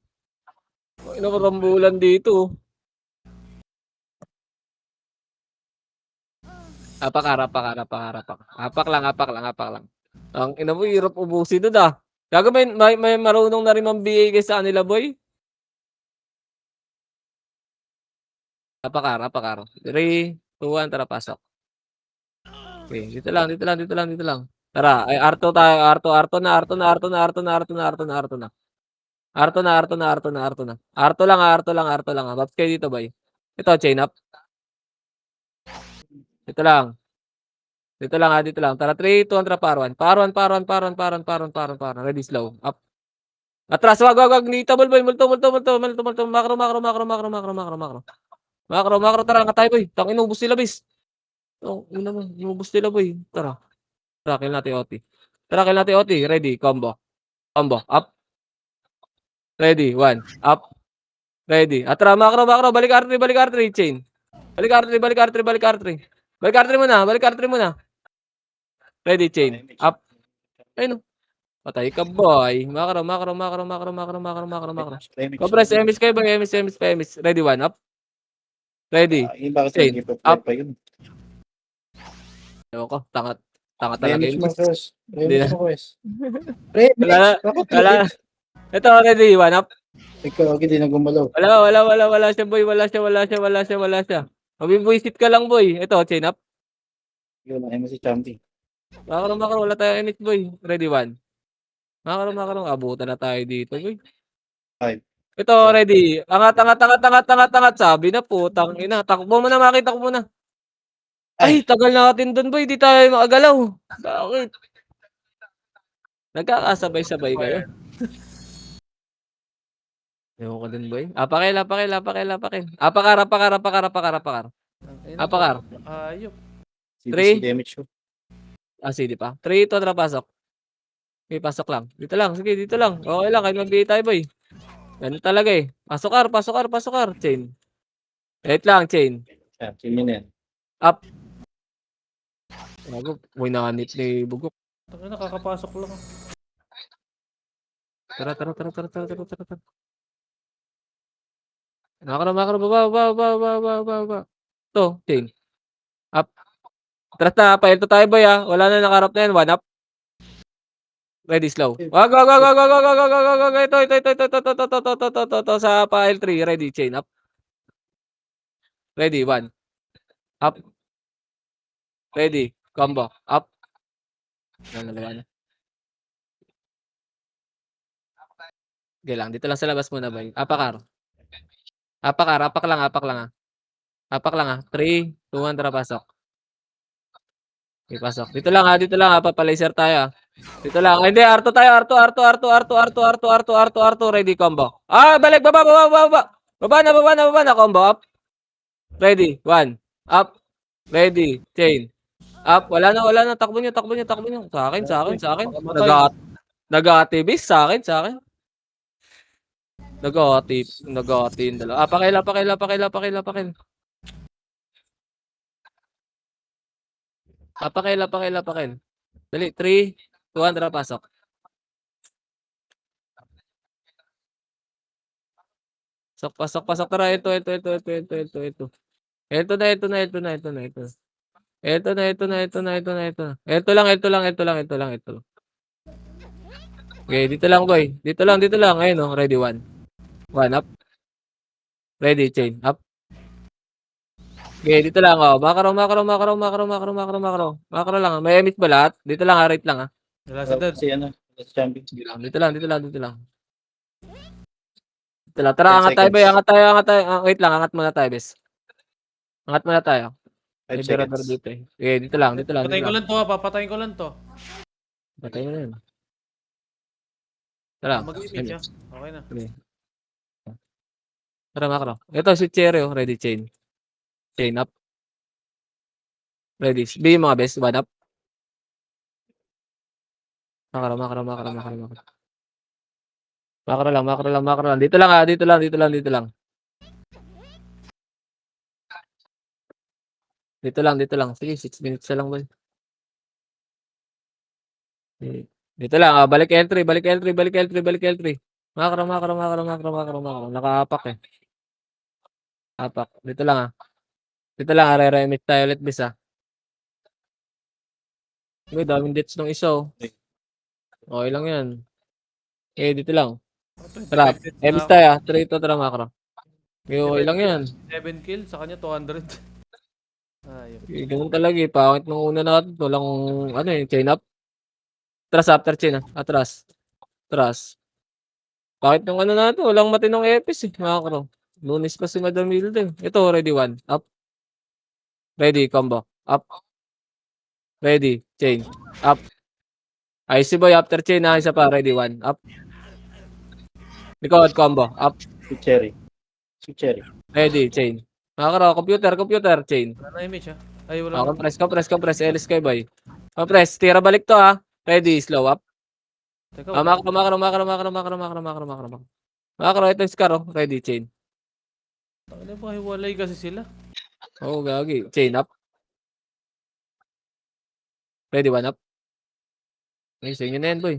Ina ko rambulan dito. Apak. Apak lang. Ang ina mo, hirap ubusin doon, ah. Gago, may marunong na rin mambigay sa kanila, boy. Apakar. 3, 2, 1, tara, pasok. Okay, dito lang. Tara, ay Arto tayo, Arto na. Arto lang, ah. Baps kayo dito, boy. Ito, chain up. Dito lang, dito lang. Tara, 3, 2, 1, tara, paruan. Ready, slow. Up. Atras, wag. Nitable, boy. Multo. Makro, tara, nga tayo, boy. Tangin, ubus sila, bis. Oh, ina mo, ubus nila, boy. Tara, kill natin OT. Ready, combo. Up. Ready, 1. Up. Ready. Atra, makro. Balik R3, chain. Balik R3 muna. Ready, chain. Up. Ayun, patay ka, boy. Makro. Compress, emis kayo, boy. Emis. Ready, 1. Up. Ready. Yung bakit Chain. hindi pa Up. pa yun? Ewan ko, tanga talaga Remix yun. mo, Chris. Hindi na. Remix mo, Chris. Remix! Wala. Bakit Wala. remix? Ito, ready, 1. Up. Ikaw, hindi na gumalaw. Wala siya, boy. Wala siya. Mabibwisit ka lang, boy. Ito, chain up. Yun, ay mo si Champi. Makaro. Wala tayong init, boy. Ready, 1. Makaro. Abutan na tayo dito, boy. 5. Ito, ready. Angat. Sabi na, putang ina. Takbo mo na, makita ko muna. Ay, tagal natin dun, boy. Di tayo makagalaw. Bakit? Nagkakasabay-sabay kayo. Ewan ko din, boy. Apakil. Apakar. Apakar. Ayop. Three. Damage ko. Sige pa. 3, 2, tara, pasok. Okay, pasok lang. Dito lang. Sige, dito lang. Okay lang. Kahit magbigay tayo, boy. Ganun talaga, eh. Pasok, chain. Wait lang, chain. Champi yun yan. Up. Bago, may nanit ni Bugok. Tangina, nakakapasok lang. Tara. Makro. Baba. Ito, chain. Up. Atras na. Pailto tayo, boy, ah. Wala na nakarap na yan. 1 up. Ready, slow. Wag. Ito. Sa pile 3. Ready, chain up. Ready, 1. Up. Ready, combo. Up. Nalawa na. Okay lang. Dito lang sa labas muna, boy. Apakar. Apak lang, ah. Apak lang, ah. 3, 2, 1, tara, pasok. Okay, pasok. Dito lang, ah. Papalaser tayo, ah. Dito lang. Ay, hindi, Arto tayo. Arto. Ready, combo. Ah, balik. Baba. Baba na, combo. Up. Ready, 1. Up. Ready, chain. Up. Wala na. Takbo nyo. Sa akin. Nag-aatibis sa akin. Nag-aatib yung dalawa. Pakil. Pakil. Dali, 3, 2, 1, tara, pasok. Pasok. Tara, ito. Ito lang. Okay, dito lang, boy. Dito lang. Ayun, oh. Ready, 1. 1 up. Ready, chain. Up. Okay, dito lang, oh. Makro. Makro lang, ah. May emit ba lahat? Dito lang, ah. Right lang, ah. Wala si Dad. Si ano, si Champi. Dito lang. Tara, 10 angat tayo, boy. seconds. Wait lang, angat muna tayo, bes. Angat muna tayo. 5 May seconds. berador dito, eh. Okay, dito lang. Papatayin ko lang to. Patay mo na yun. Tara. Mag-image, ah. Okay na. Tara, makro. Ito, si Cherry, oh. Ready, chain. Chain up. Ready. B mga best. 1 up. Makro. Macro lang, macro lang, macro lang. Dito lang ha, dito lang, dito lang, dito lang. Dito lang, dito lang. Sige, 6 minutes na lang boy. Dito lang, balik entry, balik entry, balik entry, balik entry. Macro, macro, macro, macro, macro, macro. Nakaapak eh. Apak. Dito lang Dito lang re-remit tayo ulit bis May daming deaths ng isa oh. Okay lang yan. Dito lang. Tara, 25 hits na emis ako. tayo 3 to tara macro. Okay lang yan. 7 kills, sa kanya 200. Ayun. Ganun talaga eh. Pangit nung una natin. Walang chain up. Atras after chain Atras. Atras. Bakit yung natin? Walang matinong epis eh. Macro. Lunes pa si Madam Hilda eh. Ito, ready 1. Up. Ready, combo. Up. Ready, chain. Up. Ay, si boy after chain isa pa. Ready 1. Up. Likod, combo. Up. Si Cherry. Si Cherry. Ready, chain. Macro, computer, chain. Wala na image Ay, wala na. Compress. Elis kayo boy. Compress. Tira balik to Ready, slow up. Teka, Macro. Macro, ito yung scar Ready, chain. Ano ba, hiwalay kasi sila. Gagi. Chain up. Ready, 1 up. Ay, sa inyo na yan, boy.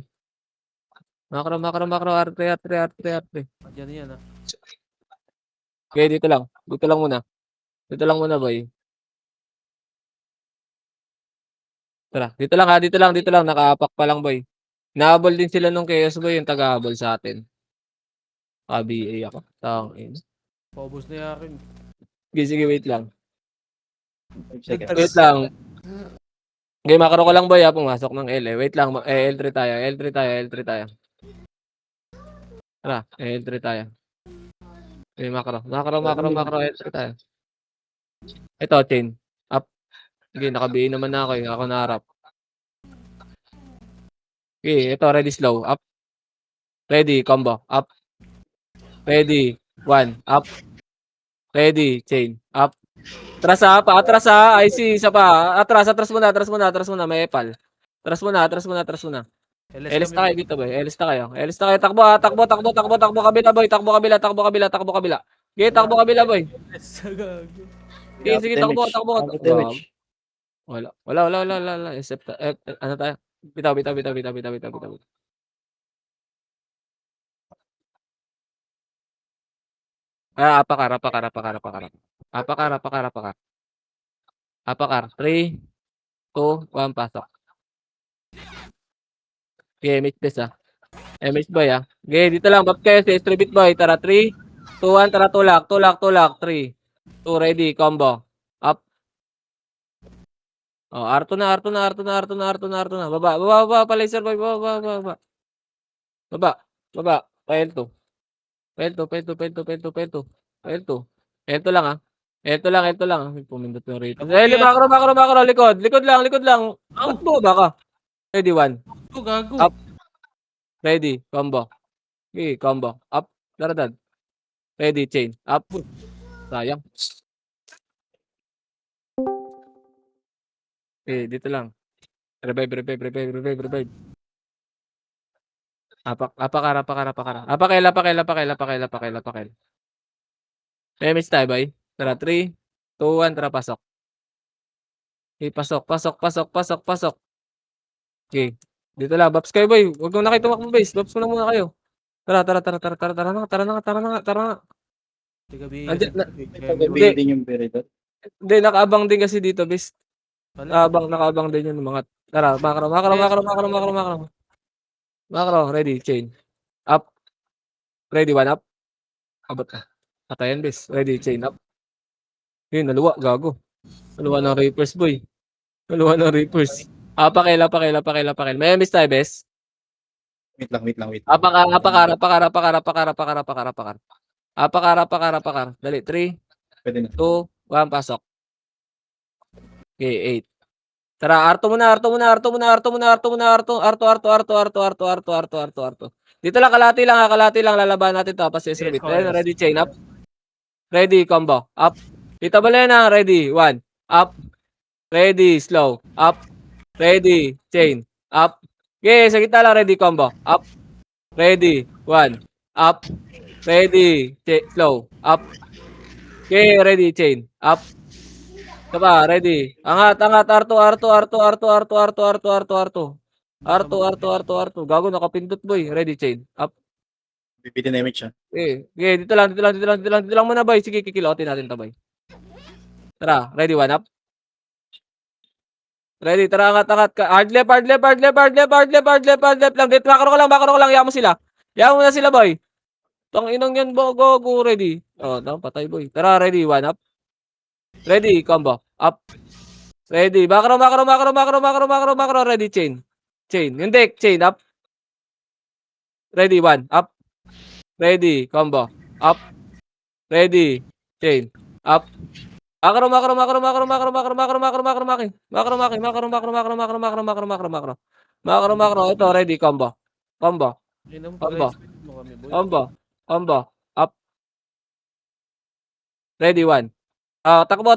Macro, R3. Diyan yan Okay, dito lang. Dito lang muna, boy. Tara, dito lang. Nakaapak pa lang, boy. Nahabol din sila nung chaos, boy, yung taga-habol sa atin. BA ako. Tangin. Paubos na yakin. Sige, wait lang. 5 seconds. Wait lang. Okay, macro ko lang, boy, pumasok ng L eh. Wait lang, L3 tayo. Tara, L3 tayo. Okay, macro, L3 tayo. Ito, chain. Up. Okay, naka-BA naman na ako eh. Ako naharap. Okay, ito, ready slow. Up. Ready, combo. Up. Ready, 1. Up. Ready, chain. Up. Atras IC, isa pa. Atras muna. May epal. Atras muna. Elis na kayo dito, boy. Elis na kayo. Takbo. Kabila, boy. Takbo kabila. Okay, takbo kabila, boy. Sige, takbo. Damage. Wala. Except, ano tayo? Bitaw. Apakar. Apakar. 3, 2, 1, pasok. Okay, MH best MH boy Okay, dito lang. Bap kayo sa bit boy. Tara, 3, 2, 1. Tara, tulak. 3, 2, ready. Combo. Up. R2 na. Baba. Laser boy. Baba. Pail 2. Ito lang Ito lang. Pumindot yung rate. Macro. Likod lang. Ba't baba ka? Ready, 1. Gago. Up. Ready, combo. Okay, combo. Up. Daradad. Ready, chain. Up. Sayang. Okay, dito lang. Revive. Apakar. Apakail. Damage tayo, boy. Tara, 3, 2, 1. Tara, pasok. Okay, pasok. Okay. Dito lang. Babs kayo, boy. Huwag mo na kayo tumakbo, base. Babs mo na muna kayo. Tara na. Tigabi. Paggabi din yung Peridot. Hindi, nakaabang din kasi dito, base. Wala. Nakaabang din yung mga. Tara, macro. Macro, ready, chain. Up. Ready, 1 up. Abot na. Patayan, base. Ready, chain up. Yun, naluwa, gago. Naluwa ng Reapers, boy. Apakail. May miss tayo, bes. Wait lang. Apakar. Dali, 3, Pwede na. 2, 1, pasok. Okay, 8. Tara, Arto muna. Dito lang, kalati lang. Lalaban natin to. Pas Yes, ready, chain up. Ready, combo. Up. Dito bali na, ready, 1. Up. Ready, slow. Up. Ready, chain. Up. Okay, sa gitna lang, ready, combo. Up. Ready, 1. Up. Ready. Slow. Up. Okay, ready. Chain. Up. Ito pa, ready. Angat, angat. Arto, arto, arto, arto, arto, arto, arto, arto, arto. Arto, arto, arto, arto. Gago, nakapindot boy. Ready, chain. Up. Bibitin na image siya. Okay. Okay, dito lang, dito lang, dito lang, dito lang, dito lang muna boy. Sige, kikilotin natin to boy. Tara, ready, one up. Ready, tara, angat, angat. Hard left, hard left, hard left, hard left, hard left, hard left, hard left lang. Dito, makro ko lang. Yaman mo sila. Yaman mo na sila boy. Tang inang yan, go, go, ready. Oh, no, patay boy. Tara, ready, one up. Ready, combo. Up. Ready. Macro. Ready, chain. Chain. Yung deck, chain. Up. Ready, one. Up. Ready, combo. Up. Ready. Chain. Up. Macro. Ito, ready, combo. Combo. Ina mo, Combo. pag-respect mo kami, boy. Combo. Up. Ready, one. Takbo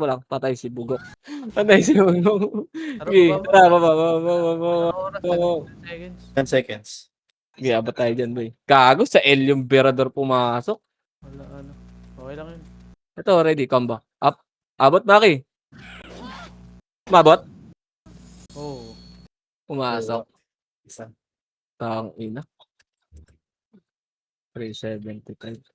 lang. Patay si Bugok. Patay si Bugok. Sige, tara, baba. Anong oras? Oo. 10 seconds. 10 seconds. Sige, abot tayo dyan, boy. Gago, sa L yung Berador pumasok. Wala, ano. Okay lang yun. Ito, ready, combo. Up. Abot, Maki. Mabot. Oh. Pumasok. Isa. Tang ina. 375.